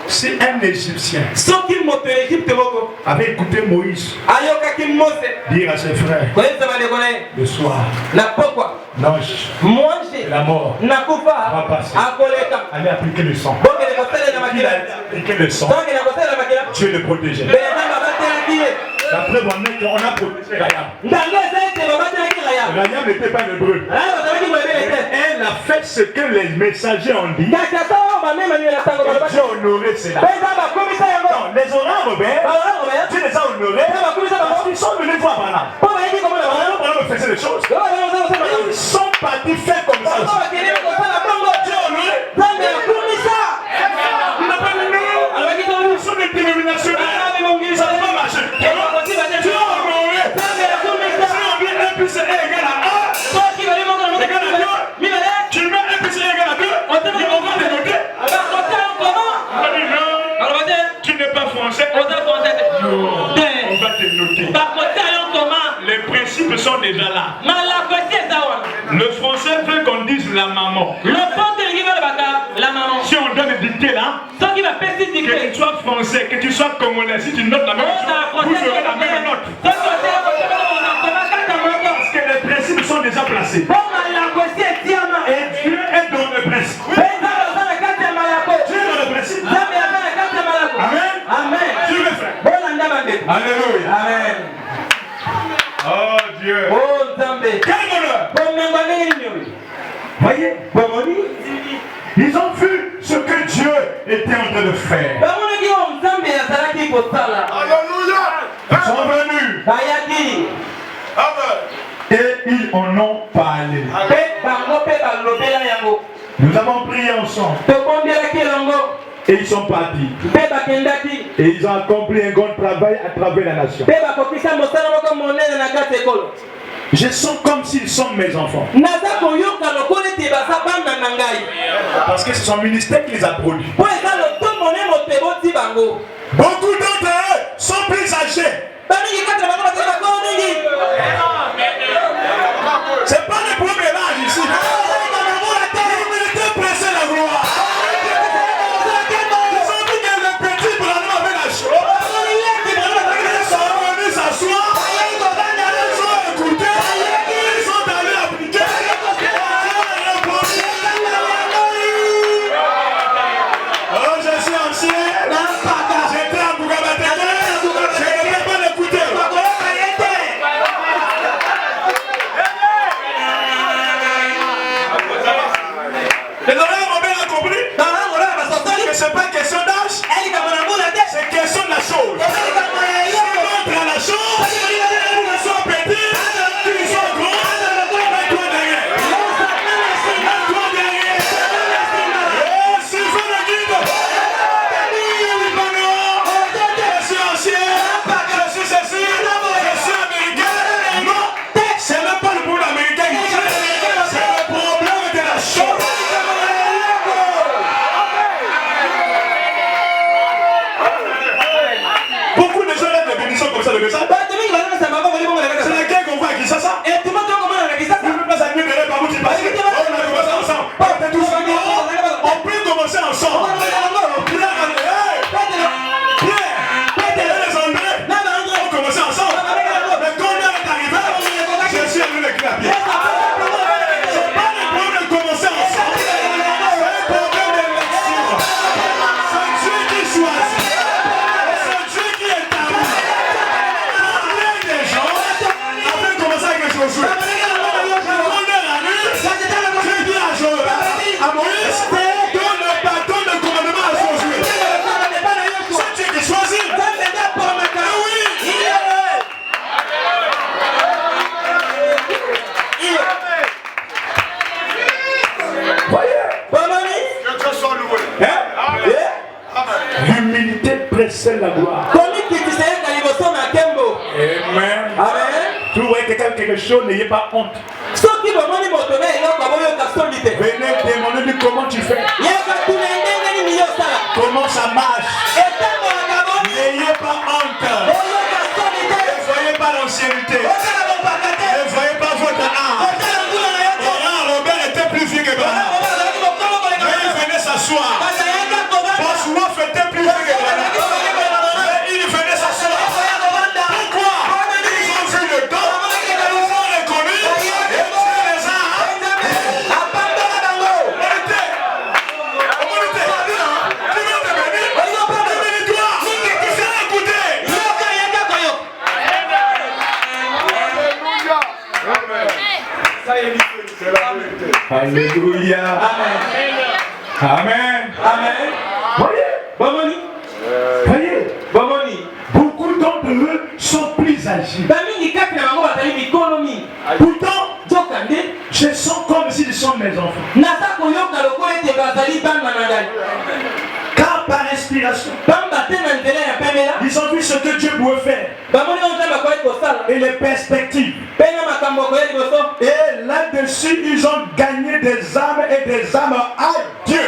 Si un Égyptien avait écouté Moïse dire à ses frères le soir, l'ange, la mort va passer, allez appliquer le sang. Il a appliqué le sang, Dieu le protégeait. D'après moi-même, on a protégé Rayam. Rayam n'était pas hébreu. Un elle a fait ce que les messagers ont dit. Dieu a honoré cela. Non, les oracles, Dieu les a honorés parce qu'ils sont venus voir Balaam. Balaam faisait des choses. Ils sont partis faire comme ça. Dieu a honoré. Il n'a pas dit non. Ils sont des dénominations. Ça ne va pas marcher. Dieu a honoré. Si on dit 1 plus 1 égale à 1, tu mets 1 plus 1 égale à 2, on va dénoter. Tu n'es pas français. Non, on va dénoter. Les principes sont déjà là. Le français veut qu'on dise la maman. Si on donne des dictées là, que tu sois français, que tu sois congolais, si tu notes la même chose, vous aurez la même note. Parce que les principes sont déjà placés. Et Dieu est dans le principe. Dieu est dans le principe. Amen. Amen. Dieu le fait. Alléluia. Amen. Oh Dieu. Quel bonheur. Voyez, ils ont vu ce que Dieu était en train de faire. Alléluia. Ils sont venus. Et ils en ont parlé. Nous avons prié ensemble. Et ils sont partis. Et ils ont accompli un grand travail à travers la nation. Je sens comme s'ils sont mes enfants. Parce que c'est son ministère qui les a produits. Beaucoup d'entre eux sont plus âgés. C'est pas le premier âge ici. L'humilité précède la gloire. Ils ont dit que le petit Branham avait la chose. Ils sont venus s'asseoir. Ils ont écouté. Ils sont allés appliquer. Oh, je suis ancien. J'étais à Bougabatete. Je n'ai pas l'écouter. Les oreilles ont bien compris que ce n'est pas question d'âge, c'est question de la chose. Contre la chose, qu'ils soient petits, qu'ils soient grands, mets-toi derrière. Mets-toi derrière. Sylvain le guide. Je suis ancien, je suis ceci, je suis américain. Non, ce n'est pas le problème américain. C'est le problème de la chose. Beaucoup de gens lèvent des bénédictions comme ça, le message. C'est laquelle qu'on voit à Kinshasa. Vous ne pouvez pas aller de par où tu passes. On a commencé ensemble. On peut commencer ensemble. Pierre et les André ont commencé ensemble. Mais quand on est arrivé, je suis allé le clap. C'est pas le problème de commencer ensemble. C'est un problème d'élection. C'est Dieu qui choisit. C'est Dieu qui établit. Combien de gens avaient commencé avec les chaussures? Je connais la nuit. Dieu dit à Joël, à Moïse, donne le bâton de commandement à Josué. C'est Dieu qui choisit. Oui. Voyez. Que Dieu soit loué. L'humilité précède la gloire. Amen. Tu vois quelqu'un quelque chose, n'ayez pas honte. Venez demander comment tu fais. Comment ça marche. N'ayez pas honte. Ne voyez pas l'ancienneté. Ne voyez pas votre âme. Robert était plus vieux que Branham. Mais il venait s'asseoir. Bossuoff était plus vieux que Branham. Mais il venait s'asseoir. Pourquoi? Ils ont vu le temps. Ils ont reconnu. Et Dieu les a. Humanité. Tu veux te bénir? Alléluia. Amen. Amen. Voyez. Voyez. Beaucoup d'entre eux sont plus âgés. Pourtant, je sens comme s'ils sont mes enfants. Car par inspiration, ils ont vu ce que Dieu pouvait faire et les perspectives. Et là-dessus, ils ont gagné des âmes et des âmes à Dieu.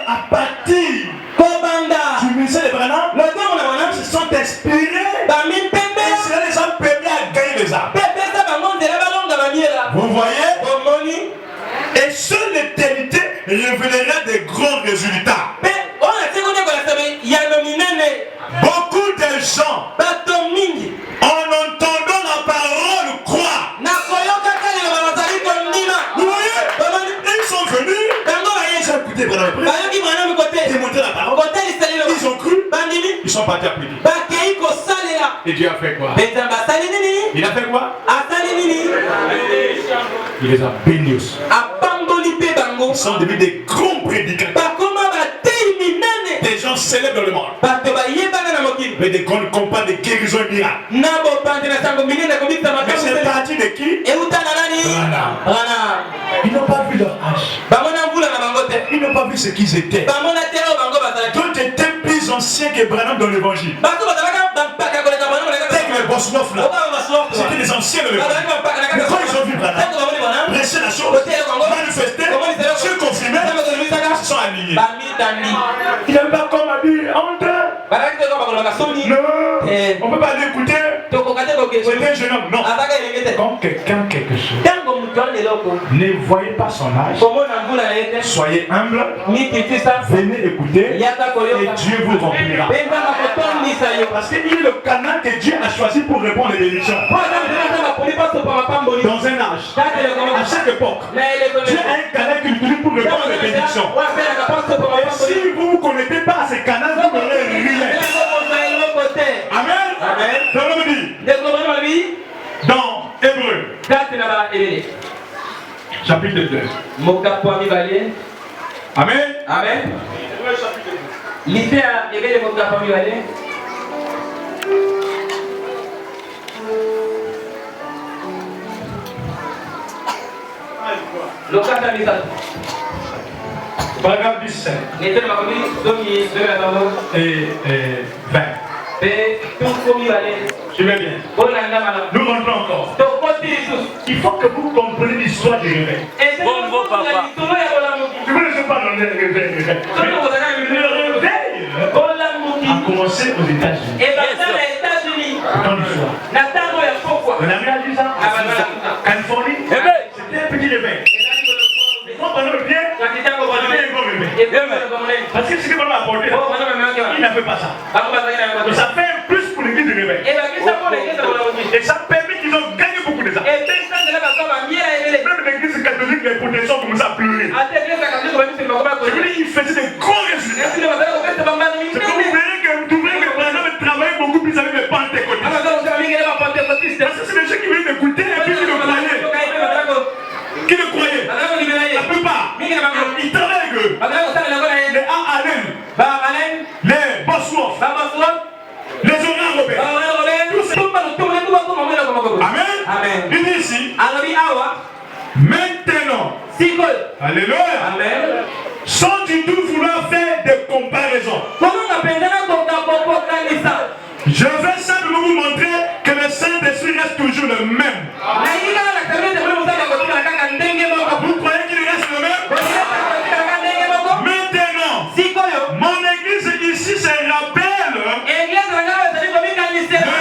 À partir du ministère de Branham, ils se sont inspirés et cela les a permis à gagner des âmes. Vous voyez? Et seule l'éternité révélera des grands résultats. Beaucoup de gens, en entendant la parole, croient. Vous voyez? Ils sont venus, ils ont écouté Branham démontrer la parole. Ils ont cru, ils sont partis applaudir. Et Dieu a fait quoi? Il a fait quoi? Il les a bénis aussi. Ils sont devenus des grands prédicateurs. Des gens célèbres dans le monde. Mais des grandes compagnies de guérison et miracles. Mais c'est parti de qui? Ils n'ont pas vu leur âge. Ils n'ont pas vu ce qu'ils étaient. D'autres étaient plus anciens que Branham dans l'évangile. Les Bosnoff là, c'était des anciens de l'évangile. Mais quand ils ont vu Branham prêcher la chose, manifester, se confirmer, ils se sont alignés. Il n'aime pas comme a dit André. Non, on ne peut pas l'écouter. C'est un jeune homme, non. Quand quelqu'un quelque chose, ne voyez pas son âge. Soyez humble. Venez écouter et Dieu vous remplira. Parce qu'il est le canal que Dieu a choisi pour répondre aux bénédictions. Dans un âge, à chaque époque, Dieu a un canal qu'il utilise pour répondre aux bénédictions. Et si vous ne connectez pas à ce canal, vous n'aurez rien. Amen. Dans Hébreu, chapitre 2. Amen. Amen. L'idée à Hébreu de la famille Valé. Paragraphe 17 et 20. Suivez bien. Nous rentrons encore. Il faut que vous compreniez l'histoire du réveil. Bon, papa. Je ne sais pas dans le réveil. Le réveil a commencé aux États-Unis. Dans l'histoire. On a réalisé ça. Californie. C'était un petit réveil. Quand on le bien, on avait un gros réveil. Parce que ce que l'on a apporté, il n'a fait pas ça. Donc ça fait un plus pour l'église du réveil. Et ça permet qu'ils ont gagné beaucoup de ça. Même l'église catholique, les protestants commencent à pleurer. Je veux dire, ils faisaient des gros résultats. C'est comme vous verrez que Branham travaille beaucoup plus avec les pentecôtistes. Parce que c'est des gens qui venaient d'écouter et puis qui le croyaient. Qui le croyaient? La plupart. Ils travaillent avec eux. Les A.A.N. Les Bosworth. Les Horaires Robert. Amen. Il dit ici. Maintenant. Alléluia. Sans du tout vouloir faire des comparaisons. Je vais simplement vous montrer que le Saint-Esprit reste toujours le même. Vous croyez qu'il reste le même? Maintenant, mon église ici se rappelle le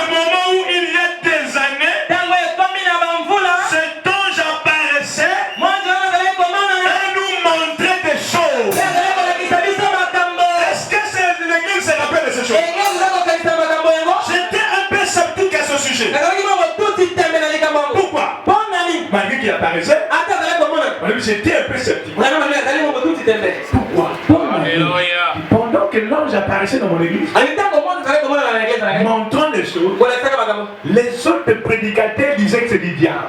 moment où il y a des années, cet ange apparaissait et nous montrait des choses. Est-ce que l'église se rappelle de ces choses? J'étais un peu sceptique à ce sujet. Pourquoi? Malgré qu'il apparaissait, j'étais un peu sceptique. Pourquoi? Pendant que l'ange apparaissait dans mon église, montrant les choses, les autres prédicateurs disaient que c'est du diable.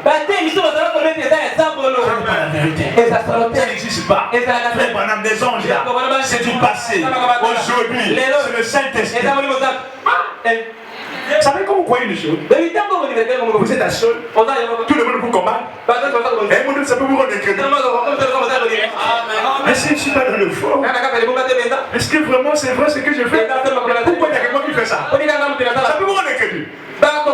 vérité. Ça n'existe pas. Frère Branham, des anges là, c'est du passé. Aujourd'hui, c'est le Saint-Esprit. Vous savez quand vous croyez une chose, vous êtes à seul, tout le monde vous combat, et vous ne savez pas vous rendre crédit. Mais si je ne suis pas dans le fort, est-ce que vraiment c'est vrai ce que je fais? Pourquoi il y a quelqu'un qui fait ça? Ça peut vous rendre crédit. Ça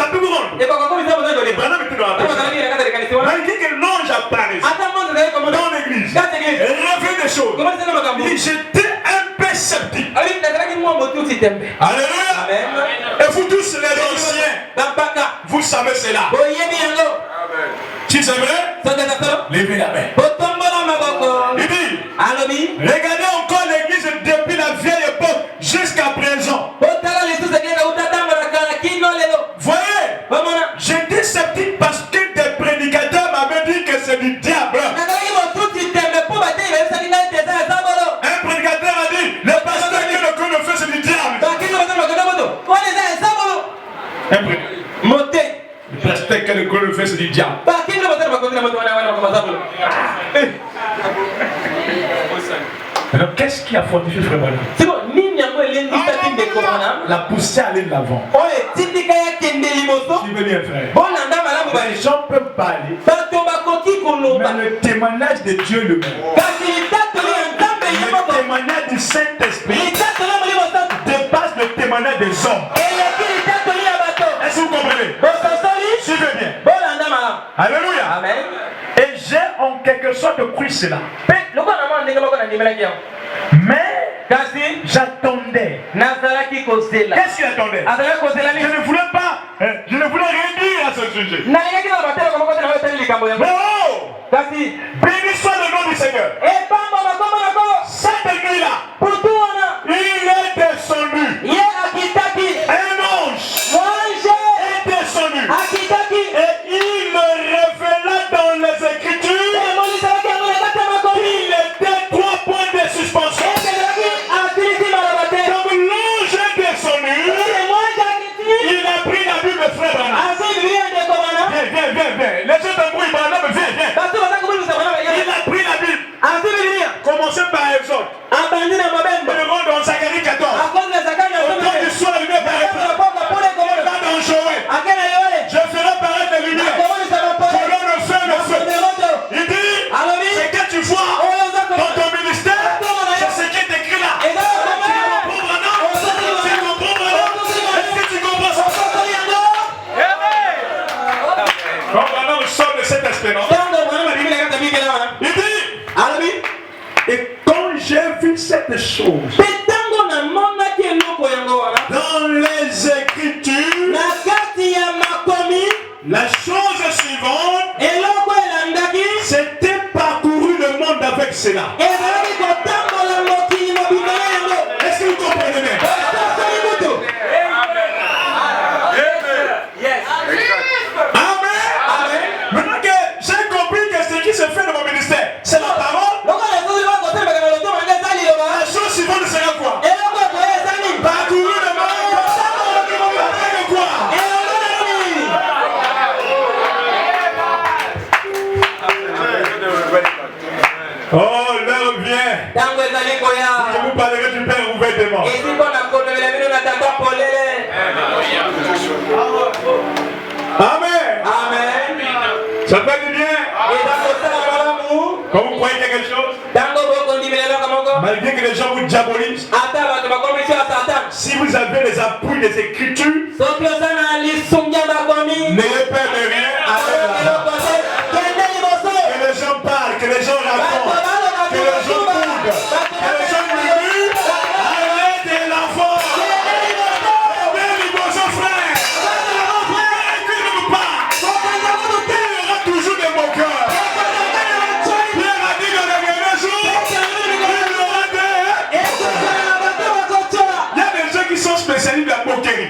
peut vous rendre. Branham était dans la personne. Malgré que l'ange apparaisse dans l'église, révèle des choses. Il dit j'étais un peu sceptique. Alléluia. Et vous tous les anciens, vous savez cela. Si c'est vrai, levez la main. Il dit, regardez encore l'église depuis la vieille époque jusqu'à présent. Voyez, j'étais sceptique parce que des prédicateurs m'avaient dit que c'est du diable. Un prédicateur a dit, le pasteur qui le fait c'est du diable. Le pasteur qui le fait c'est du diable. Alors qu'est-ce qui a fortifié Frère Branham? La poussée à aller de l'avant. Tu veux bien frère. Les gens peuvent parler, mais le témoignage de Dieu lui-même, le témoignage du Saint-Esprit dépasse le témoignage des hommes. Est-ce que vous comprenez? Suivez bien. Alléluia. Amen. Et j'ai en quelque sorte cru cela. Mais j'attendais. Qu'est-ce qu'il attendait? Je ne voulais pas, je ne voulais rien dire à ce sujet. Mais oh, béni soit le nom du Seigneur. Cette nuit-là, il est descendu. Un ange est descendu. Et il me révéla dans les Écritures qu'il était 3 points de suspension. Comme l'ange est descendu, il a pris la Bible, frère Branham. Viens. Les gens t'embrouillent, Branham, viens. Il a pris la Bible. Commencez par Exode. Le monde dans Zacharie 14. Quand du soir, il va dans Joël. Je ferai paraître la lumière. Selon le feu. Il dit, c'est que tu vois dans ton ministère, c'est ce qui est écrit là. Tu comprends maintenant? Tu comprends maintenant? Est-ce que tu comprends ça? Quand Branham sort de cet aspect, non? Il dit, et quand j'ai vu cette chose dans les Écritures, la chose suivante, c'était parcouru le monde avec cela. Est-ce que vous comprenez bien? Amen. Maintenant que j'ai compris que ce qui se fait dans mon ministère, c'est la parole. La chose suivante sera quoi? Parcouru le monde avec quoi? Oh, l'heure vient. Je vous parlerai du Père ouvertement. Amen. Ça fait du bien. Quand vous croyez quelque chose, malgré que les gens vous diabolisent, si vous avez les appuis des Écritures, n'ayez peur de rien. Que les gens parlent, que les gens racontent, que les gens boudent, que les gens murmurent. Arrêtez l'enfant. Venez vos frères. Écoutez-vous pas. Il y aura toujours des moqueurs. Pierre a dit dans les derniers jours, il y a des gens qui sont spécialistes de la moquerie.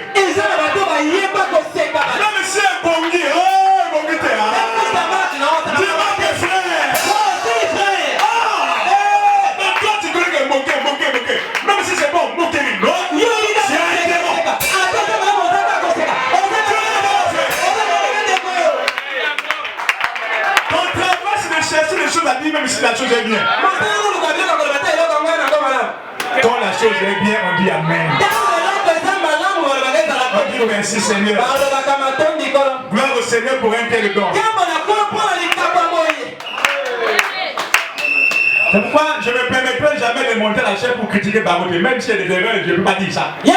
est bien, on dit Amen. On dit merci Seigneur. Gloire au Seigneur pour un tel don. C'est pourquoi je ne me permettrai jamais de monter la chaise pour critiquer Barote, même si il y a des erreurs, je ne peux pas dire ça. Nous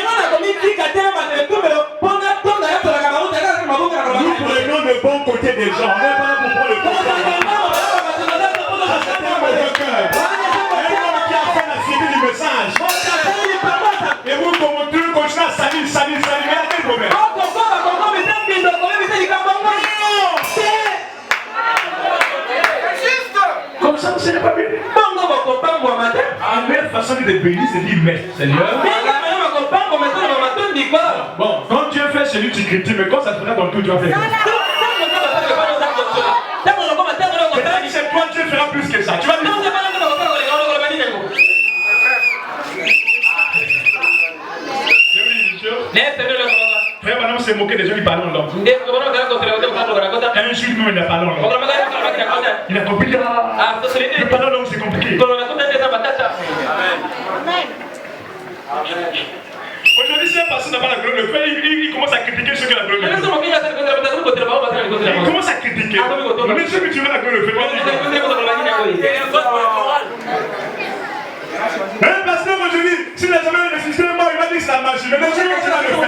prenons le bon côté des gens, on n'est pas là pour prendre le bon côté des gens. Un homme qui a fait la suivi du message. Et vous continuez à salir, mais à quel problème? Comme ça, ce n'est pas bien. La meilleure façon de te bénir, c'est de dire merci Seigneur. Bon, quand Dieu fait chez lui, tu critiques, mais quand ça te fera dans tout, tu vas faire. C'est toi, Dieu fera plus que ça. Tu vas dire. Frère, maintenant, c'est moqué des gens qui parlent en langue. Un juif, nous, il n'a pas en langue. Il a compris. Le parler en langue, c'est compliqué. Aujourd'hui, si un pasteur n'a pas la gloire, le frère, il commence à critiquer ceux qui ont la gloire. Il commence à critiquer. Mais ceux qui tu veux la gloire, le frère, un pasteur aujourd'hui, s'il n'a jamais résisté mort, il va dire que c'est la magie. Mais les gens qui va le faire.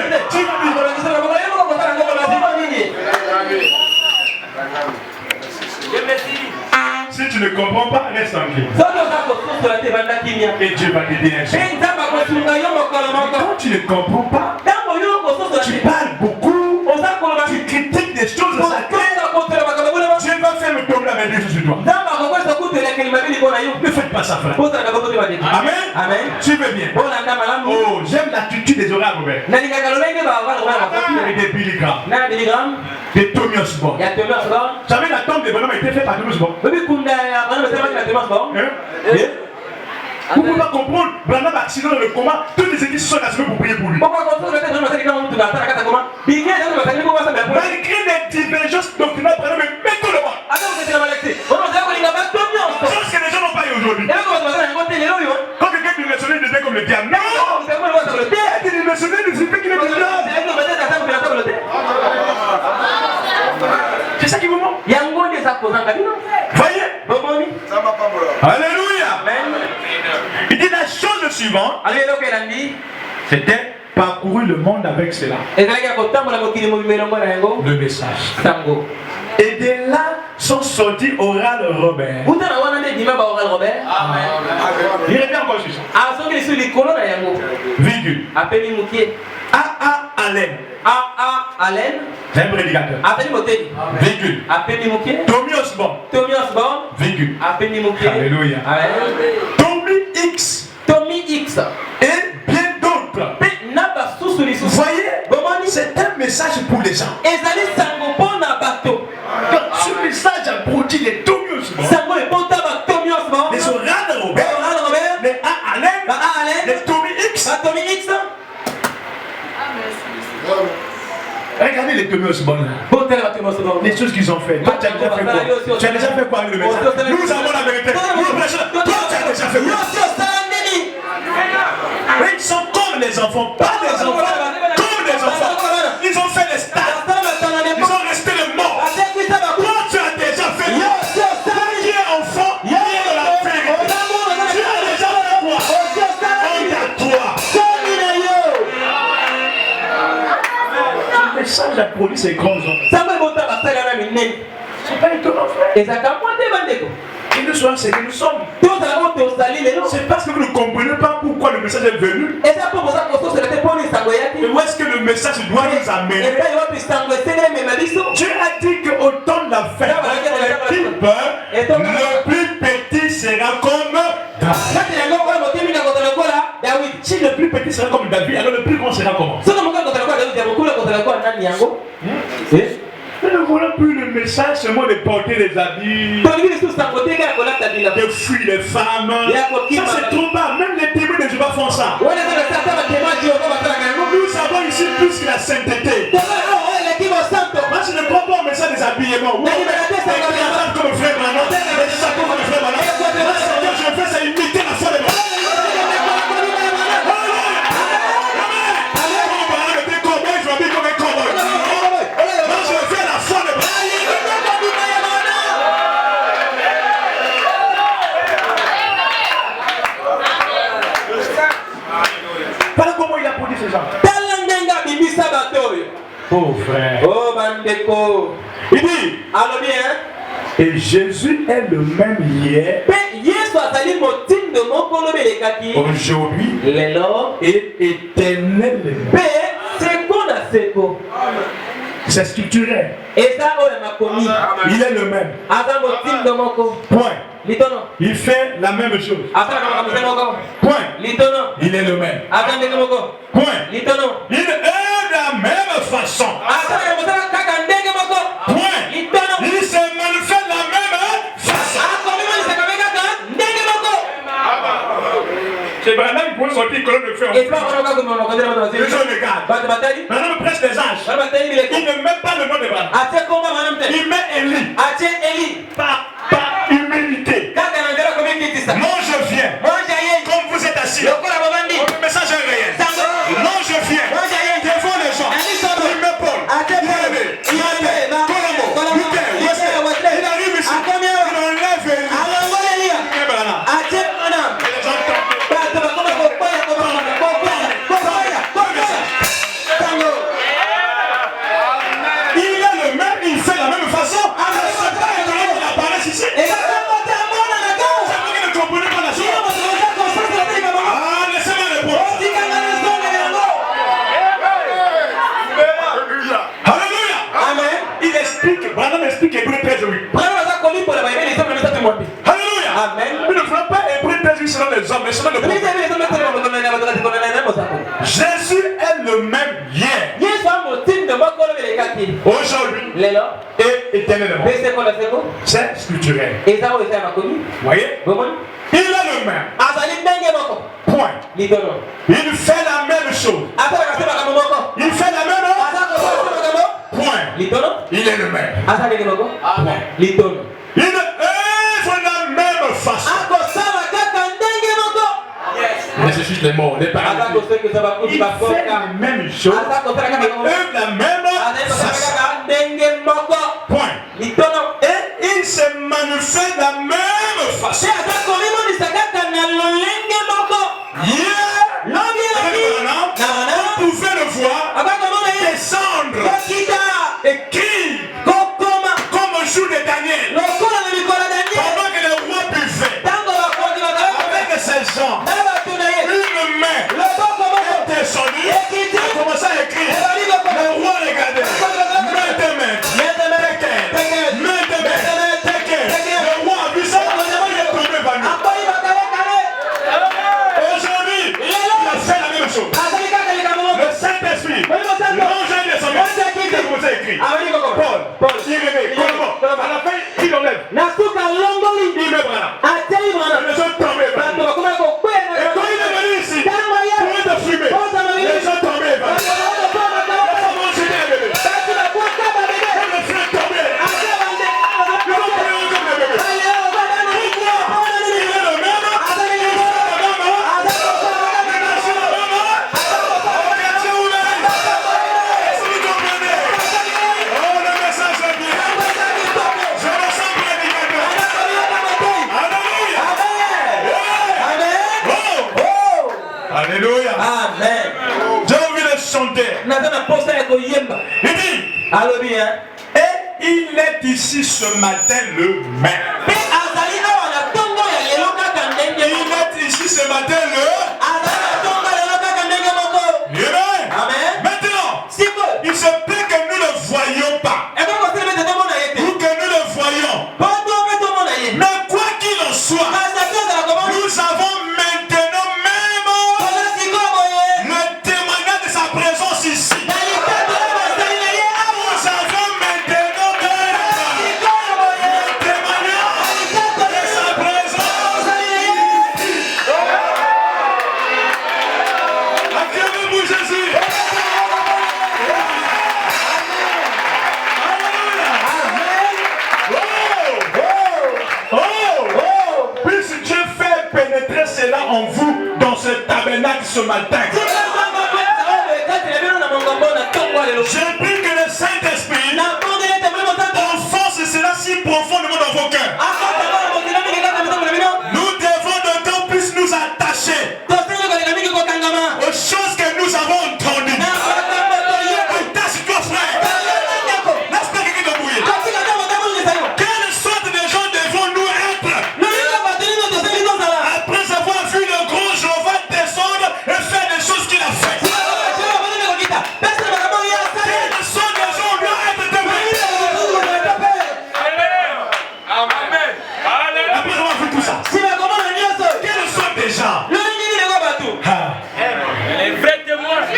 Si tu ne comprends pas, reste tranquille. Et Dieu va t'aider un jour. Quand tu ne comprends pas, tu parles beaucoup, tu critiques des choses de sa tête. Dieu va faire le problème avec des choses sur toi. Ne faites pas ça, frère. Amen. Amen. Tu veux bien. Oh, j'aime l'attitude des oracles, Robert. Des Billy Graham. Des Tommy Osborne. Vous savez, la tombe de bonhomme a été faite par Tommy Osborne. Vous ne pouvez pas comprendre, Branham accident dans le coma, toutes les églises sont rassemblées pour prier pour lui. Malgré les divergences doctrinales, Branham est méthode de moi. Chose que les gens n'ont pas eu aujourd'hui. Quand quelqu'un dit national, il devient comme le diable. Non! Il dit national, il dit qu'il est le diable. C'est ça qui vous manque. Voyez? Alléluia. Il dit la chose suivante, c'était parcourir le monde avec cela. Le message. Et de là sont sortis Oral Robert. Il revient encore sur ça. Virgule. A.A. Allen. C'est un prédicateur. Virgule. Tommy Osborne. Virgule. Alléluia. Tommy X. Et bien d'autres. Vous voyez, c'est un message pour les gens. Donc ce message a produit les Tommy Osborne, les Oral Robert, les A. Allen, les Tommy X. Regardez les Tommy Osborne là. Les choses qu'ils ont fait. Toi, tu as déjà fait quoi? Tu as déjà fait quoi avec le message? Nous avons la vérité. Toi, tu as déjà fait quoi? Mais ils sont comme les enfants, pas des enfants, comme des enfants. Ils ont fait les stades. Ils ont resté les morts. Toi, tu as déjà fait quoi? Qui est enfant, qui est de la vérité. Tu as déjà fait quoi? Honte à toi. Le message a produit ces grands hommes. C'est pas étonnant, frère. Et nous sommes ce que nous sommes. C'est parce que vous ne comprenez pas pourquoi le message est venu. Et où est-ce que le message doit nous amener? Dieu a dit qu'au temps de la fête, le plus petit sera comme David. Si le plus petit sera comme David, alors le plus grand sera comment? Nous ne voulons plus le message seulement de porter les habits, de fuir les femmes. Ça c'est trop bas, même les témoins de Jéhovah font ça. Nous avons ici plus que la sainteté. Moi je ne crois pas au message des habillements. Comme frère Manon, les chapeaux comme frère Manon. Moi ce que je fais c'est imiter la foi de Manon. ces gens. Oh frère. Oh bandeko. Il dit. Alors bien. Et Jésus est le même hier, aujourd'hui et éternellement. C'est structurel. Il est le même. Point. Il fait la même chose. Point. Il est le même. Point. Il est de la même façon. Point. Il se manifeste de la même façon. C'est Branham qui peut sortir colonne de feu. Les gens regardent. Branham prêche des âges. Il ne met pas le nom de Branham. Il met Élie. Par humilité. Non, je viens. Comme vous êtes assis. Le message est réel. Non, je viens. Devant les gens. Il met Paul. Il arrive ici. Il enlève Élie. Il met Branham. Branham explique Hébreux 13, oui. Alléluia. Amen. Nous ne voulons pas Hébreux 13 selon les hommes, mais selon le prophète. Jésus est le même hier, aujourd'hui et éternellement. C'est structurel. Voyez? Il est le même. Point. Il fait la même chose. Il fait la même chose. Point. Il est le même. Point. Il œuvre la même façon. Mais c'est juste les mots, les paroles. Il fait la même chose. Il œuvre la même façon. Point. Et il se manifeste de la même façon. On pouvait le voir descendre et crier comme au jour de Daniel. Pendant que le roi buvait avec ses gens, une main est descendue, a commencé à écrire. Le roi regardait. Main de main. Le roi a vu ça, il est tombé évanoui. Aujourd'hui, il a fait la même chose. Le Saint-Esprit, l'ange est descendu. Il a commencé à écrire. Paul, il réveille. À la fin, il enlève. Il met Branham. Les gens tombaient. Et quand il est venu ici, pour être fumé, les gens tombaient. La femme enchaînée à bébé. Et le frère tombait. Ils ont pris comme des bébés. Pourquoi? Il est le même. Alléluia. Amen. J'ai envie de chanter. Il dit, et il est ici ce matin le même. Il est ici ce matin le Amen. Maintenant, il se peut que nous ne le voyons pas. Ou que nous le voyons. Mais quoi qu'il en soit, nous avons maintenant même le témoignage de sa présence ici. Nous avons maintenant même le témoignage de sa présence ici. Acclamez-vous Jésus. Puisse Dieu faire pénétrer cela en vous dans ce tabernacle ce matin. Je prie que le Saint-Esprit enfonce cela si profondément dans vos cœurs. Nous devons de temps plus nous attacher aux choses que nous avons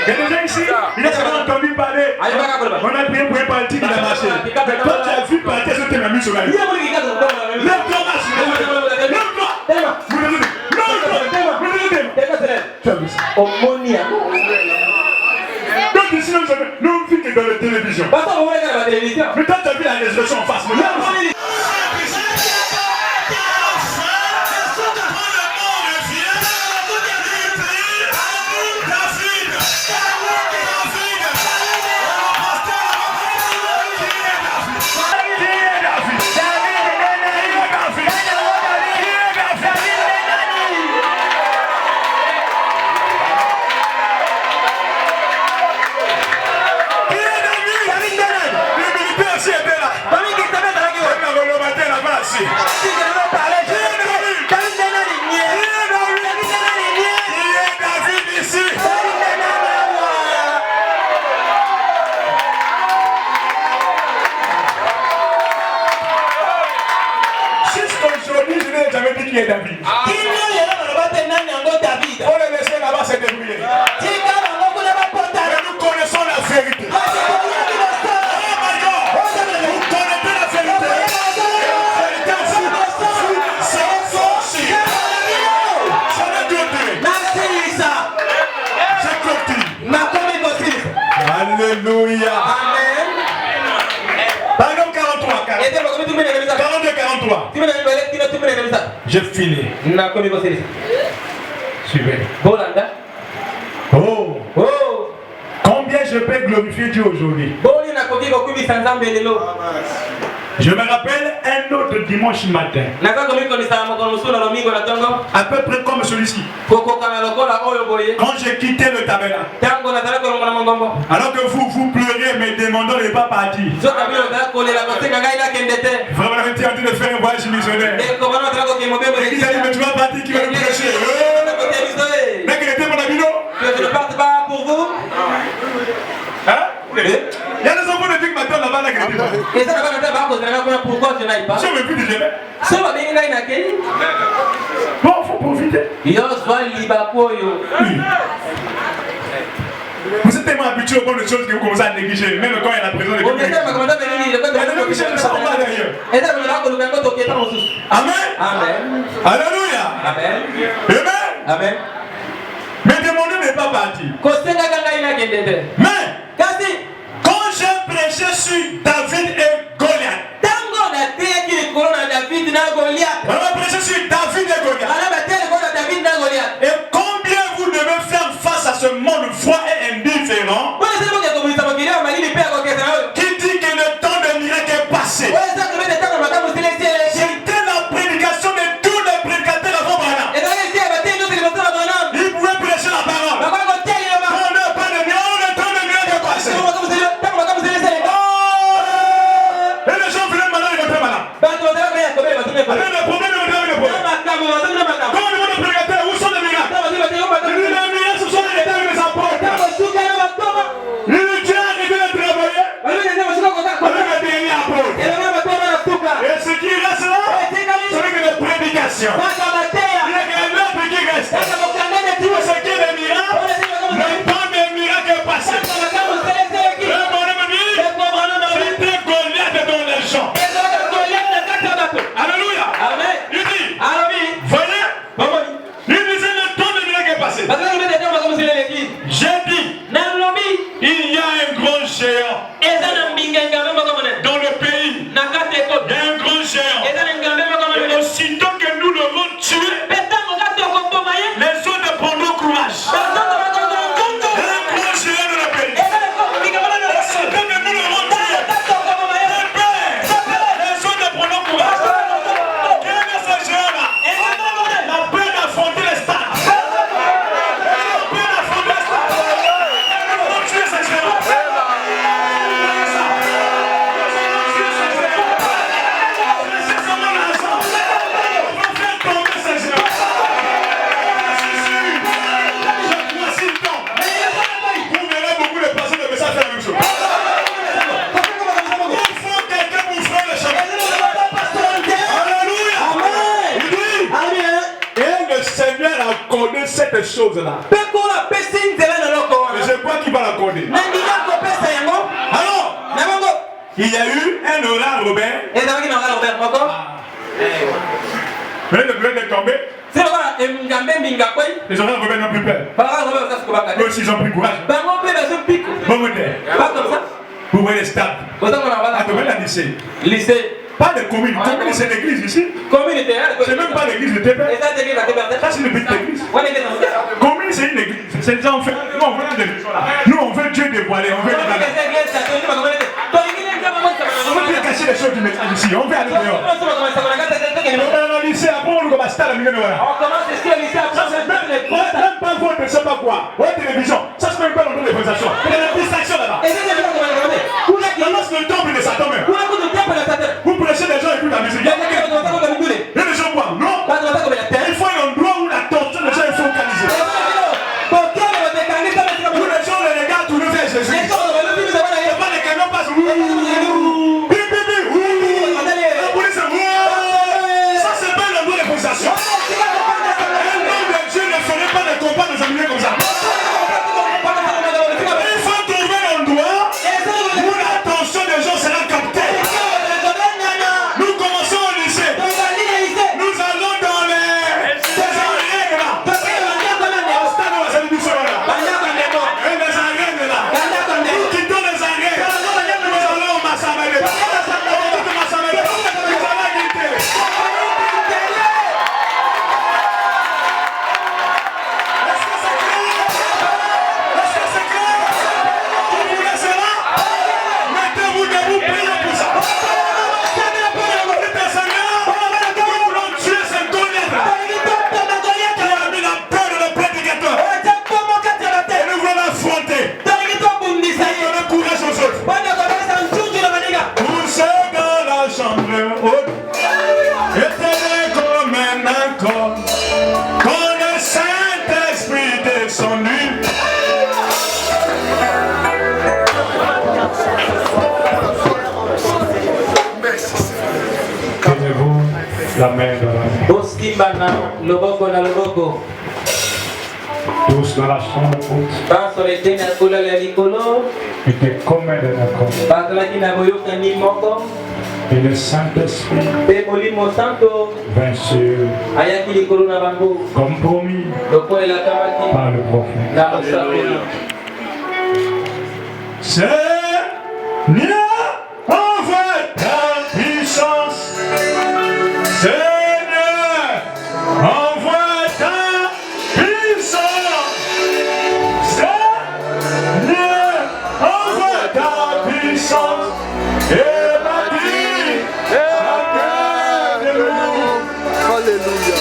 Il y a des gens ici, il a seulement entendu parler. On a prié pour un parti qui a marché. Mais quand tu as vu partir, est-ce que tu m'as mis sur la vie? Lève-toi, marche. Lève-toi. Donc ici, nous ne vivons que dans la télévision. Mais toi, tu as vu la résurrection en face. Jusqu'aujourd'hui, je n'ai jamais dit qui est David. On le laisse là-bas se débrouiller. Mais nous connaissons la vérité. Alléluia. Amen. Pardon 43. 42-43. J'ai fini. Suivez. Oh. Combien je peux glorifier Dieu aujourd'hui? Je me rappelle un autre dimanche matin. À peu près comme celui-ci. Quand j'ai quitté le tabernacle. Alors que vous pleurez, mais demandant de ne pas partir. Vraiment, on était en train de faire un voyage missionnaire. Et qui s'est dit, mais tu vas partir, qui va nous prêcher? Mais qu'il était mon ami, non? Que je ne parte pas pour vous. Hein? Il y a des enfants de Dieu qui m'attendent là-bas, là, qui disent. Et ça, pourquoi je n'aille pas? Je ne veux plus déjeuner. Ça va bien, il bon, il faut profiter. Vous êtes tellement habitué aux bonnes choses que vous commencez à négliger, même quand il y a la présence de Dieu. Il y a des gens qui cherchent ça en bas derrière. Amen. Alléluia. Amen. Mais demandez n'est pas parti. Mais quand j'ai prêché sur David et Goliath, on a prêché sur David et Goliath. Et combien vous devez faire face à ce monde froid et indifférent qui dit que le temps de miracle est passé? C'était la prédication de tous les prédicateurs avant Branham. Ils pouvaient prêcher la parole. On n'a pas de miracle, le temps de miracle est passé. Et les gens venaient malades, ils étaient malades. Avec le problème, Quand on demande aux prédicateurs, où sont les miracles? Les miracles, ce sont les états des apôtres. Le Dieu a arrêté de travailler avec les derniers apôtres. Et ce qui reste là, ce n'est que les prédications. Il n'y a que l'autre qui reste. Pour ce qui est des miracles, le temps des miracles est passé. Le bonhomme dit, c'était Goliath dans les gens. Alléluia. Il dit, voyez, il disait le temps des miracles est passé. J'ai dit, il y a un grand géant dans le pays. Il y a un grand géant. Et aussitôt que nous l'aurons tué, les autres prendront courage. Il y a un grand géant dans le pays. Aussitôt que nous l'aurons tué, les autres prendront courage. Quel est ce géant-là? La peur d'affronter les stades. La peur d'affronter les stades. Nous allons tuer ce géant. Cette chose-là. Et je crois accorder. Alors, il y a eu un oral Robert. Mais le bleu est tombé. Les orales Robert n'ont plus peur. Eux aussi ils ont pris courage. Bon modèle. Vous voyez les stades. Lycée. Pas de commune. Commune c'est l'église ici. C'est même pas l'église de TP. Ça c'est une petite église. Commune c'est une église. C'est déjà en fait. Nous on veut Dieu dévoiler. On veut cacher les choses du message ici. On veut aller dehors. On a lycée après on commence à la milieu de voilà. Ça c'est même pas votre je sais pas quoi. Votre télévision. Ça c'est même pas dans les présentations. Il y a une distraction là-bas. Lorsque le temple de Satan même. Vous prêchez des gens et écoutent la musique. Il y a des gens quoi? Non. Il faut un endroit où l'attention des gens est focalisée. Où les gens les regardent tourner vers Jésus. Et pas les camions passent. La police est. Ça c'est pas l'endroit de possession. Un homme de Dieu ne ferait pas de combat dans un milieu comme ça. Il faut trouver l'endroit où l'attention des gens sera captée. Nous commençons au lycée. Nous allons dans les arènes là. Au stade où la salle du sol là. Et les arènes là. Nous quittons les arènes. Nous allons au Massamélé. Nous allons quitter. Est-ce que c'est clair? Vous voulez cela? Mettez-vous debout, priez pour ça. Tenez-vous la main dans la main. Tous dans la chambre haute. Était commun de la corps. Et le Saint-Esprit vint sur comme promis par le prophète. Seigneur, envoie ta puissance. Seigneur, envoie ta puissance. Seigneur, envoie ta puissance. Et bâtis chacun de nous. Alléluia.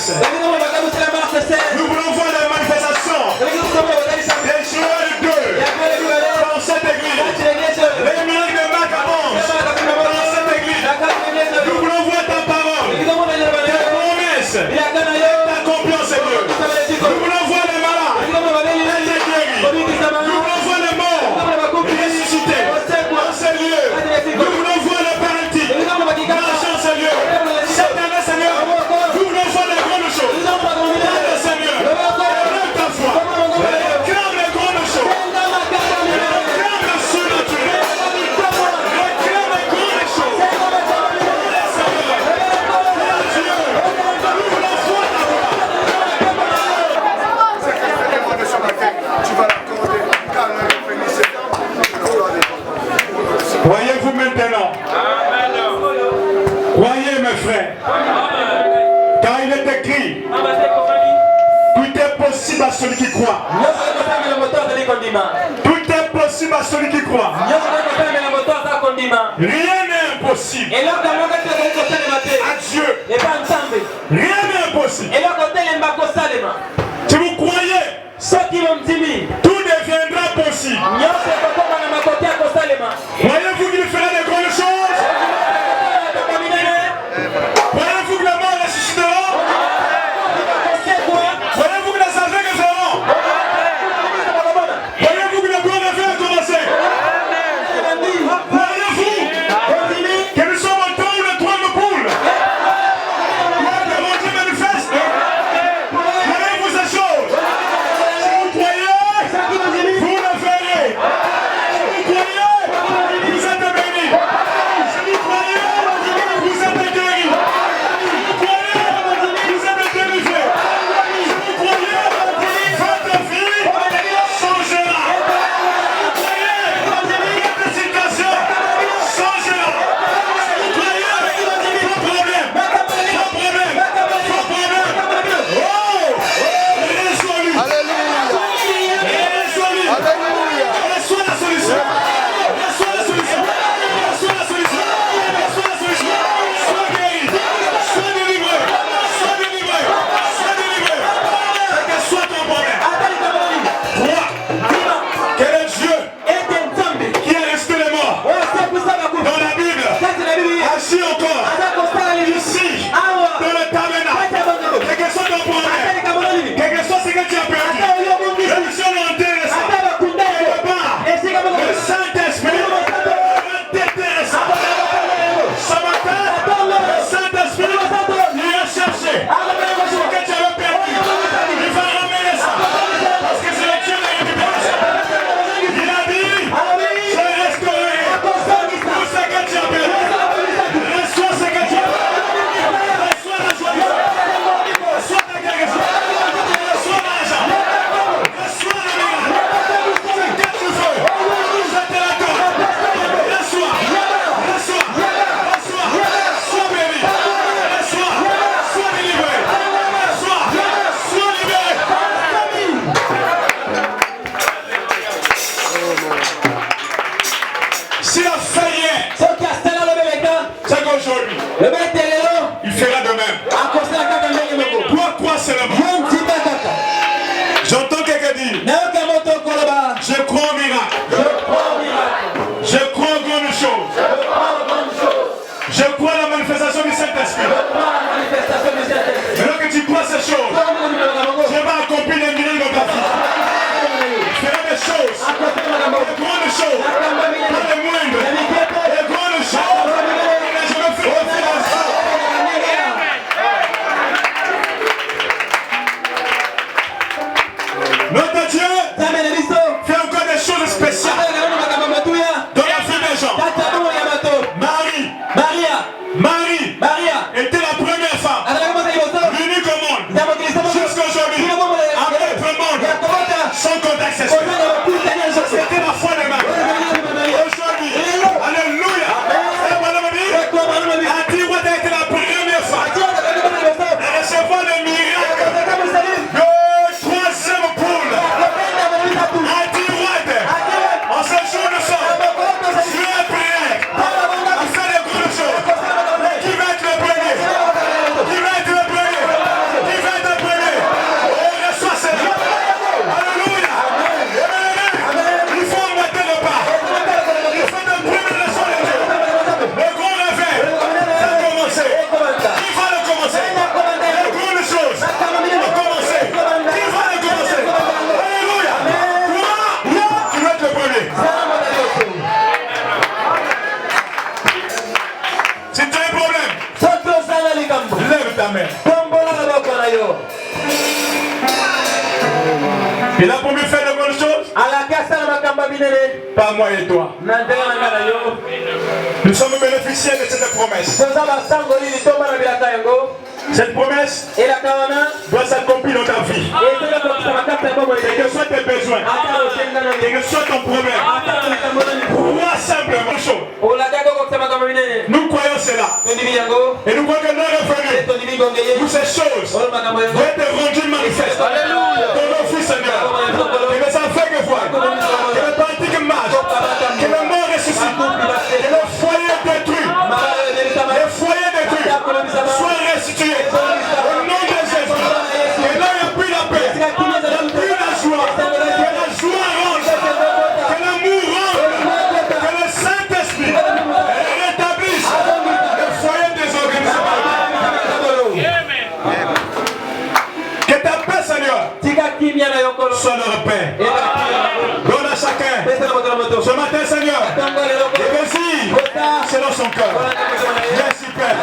Mars. Nous voulons voir les manifestations des Joël 2 dans cette église. Les miracles de Marc avance dans cette église. Nous voulons voir ta parole, tes promesses, ta confiance, Seigneur. Nous voulons voir les malades être guéris. Nous voulons voir les morts ressuscités dans ce lieu. Nous voulons voir les paralytiques marcher dans ce lieu. Cette année, Seigneur, nous voulons voir les grandes choses. Seigneur, lève ta foi. Réclame les grandes choses. Réclame le surnaturel. Réclame les grandes choses. Seigneur, Dieu, nous voulons voir ta voix. Tu vas l'accorder car le bénisseur. Voyez-vous maintenant. Croyez mes frères. Car il est écrit, tout est possible à celui qui croit. Tout est possible à celui qui croit. Rien n'est impossible à Dieu. Rien n'est impossible. Si vous croyez, tout deviendra possible. Voyez-vous qu'il fera des grandes choses? Voyez-vous que les morts ressusciteront? Voyez-vous que les aveugles verront? Voyez-vous que le grand réveil a commencé? Voyez-vous que nous sommes au temps où le trône de boule? Que mon Dieu manifeste? Voyez-vous ces choses? Si vous croyez, vous le verrez. Si vous croyez, vous êtes bénis. Si vous croyez, vous êtes guéris. Si vous croyez, vous êtes délivrés. Si vous croyez, votre vie changera. Si vous croyez, votre situation changera. Si vous croyez, vos problèmes, oh, résolu. Résolu. Reçois la solution. Reçois la solution. Reçois la solution. Reçois la solution. Sois guéri. Sois délivré. Sois délivré. Sois délivré. Quel que soit ton problème. Crois que le Dieu qui a resté les morts dans la Bible agit encore ici dans le tabernacle. Quel que soit ton problème. Quel que soit ce que tu as perdu. Le Dieu l'intéresse. Le Saint-Esprit t'intéresse. Ce matin, le Saint-Esprit ira chercher ce que tu avais perdu. Il va ramener ça. Parce que c'est le Dieu de récupération. Il a dit, je restaurerai tout ce que tu as perdu. Reçois ce que tu as perdu. Reçois la joie. Reçois ta guérison. Reçois l'argent. Reçois la miracle. Ce que tu veux. Je te l'accorde. Reçois. Reçois. Reçois. Sois béni. Reçois. Sois délivré. Reçois. Sois libéré. S'il a fait rien, c'est qu'aujourd'hui, il fera de même. Toi, crois seulement. J'entends quelqu'un dire, je crois au miracle. Je crois aux grandes choses. Je crois à la manifestation du Saint-Esprit. Maintenant que tu crois ces choses, je vais accomplir les miracles dans ta vie. Je ferai des choses, des grandes choses, pas les moindres, des grandes choses. Je vais faire confiance. Il a promis faire de bonnes choses. Pas moi et toi. Nous sommes bénéficiaires de cette promesse. Cette promesse doit s'accomplir dans ta vie. Quels que soient tes besoins, quel que soit ton problème, crois simplement une chose. Nous croyons cela. Et nous croyons que l'heure est venue où ces choses vont être rendues manifestes. Dans nos fils, Seigneur. Que les aveugles voient, que les paralysés marchent, que les morts ressuscitent, que les foyers détruits, soient restitués. Au nom de Jésus, que là il n'y a plus la paix, il n'y a plus la joie, que la joie rentre, que l'amour rentre, que le Saint-Esprit rétablisse le foyer désorganisé. Que ta paix, Seigneur, soit leur paix. Donne à chacun. Ce matin, Seigneur, les désirs selon son cœur. Merci, Père.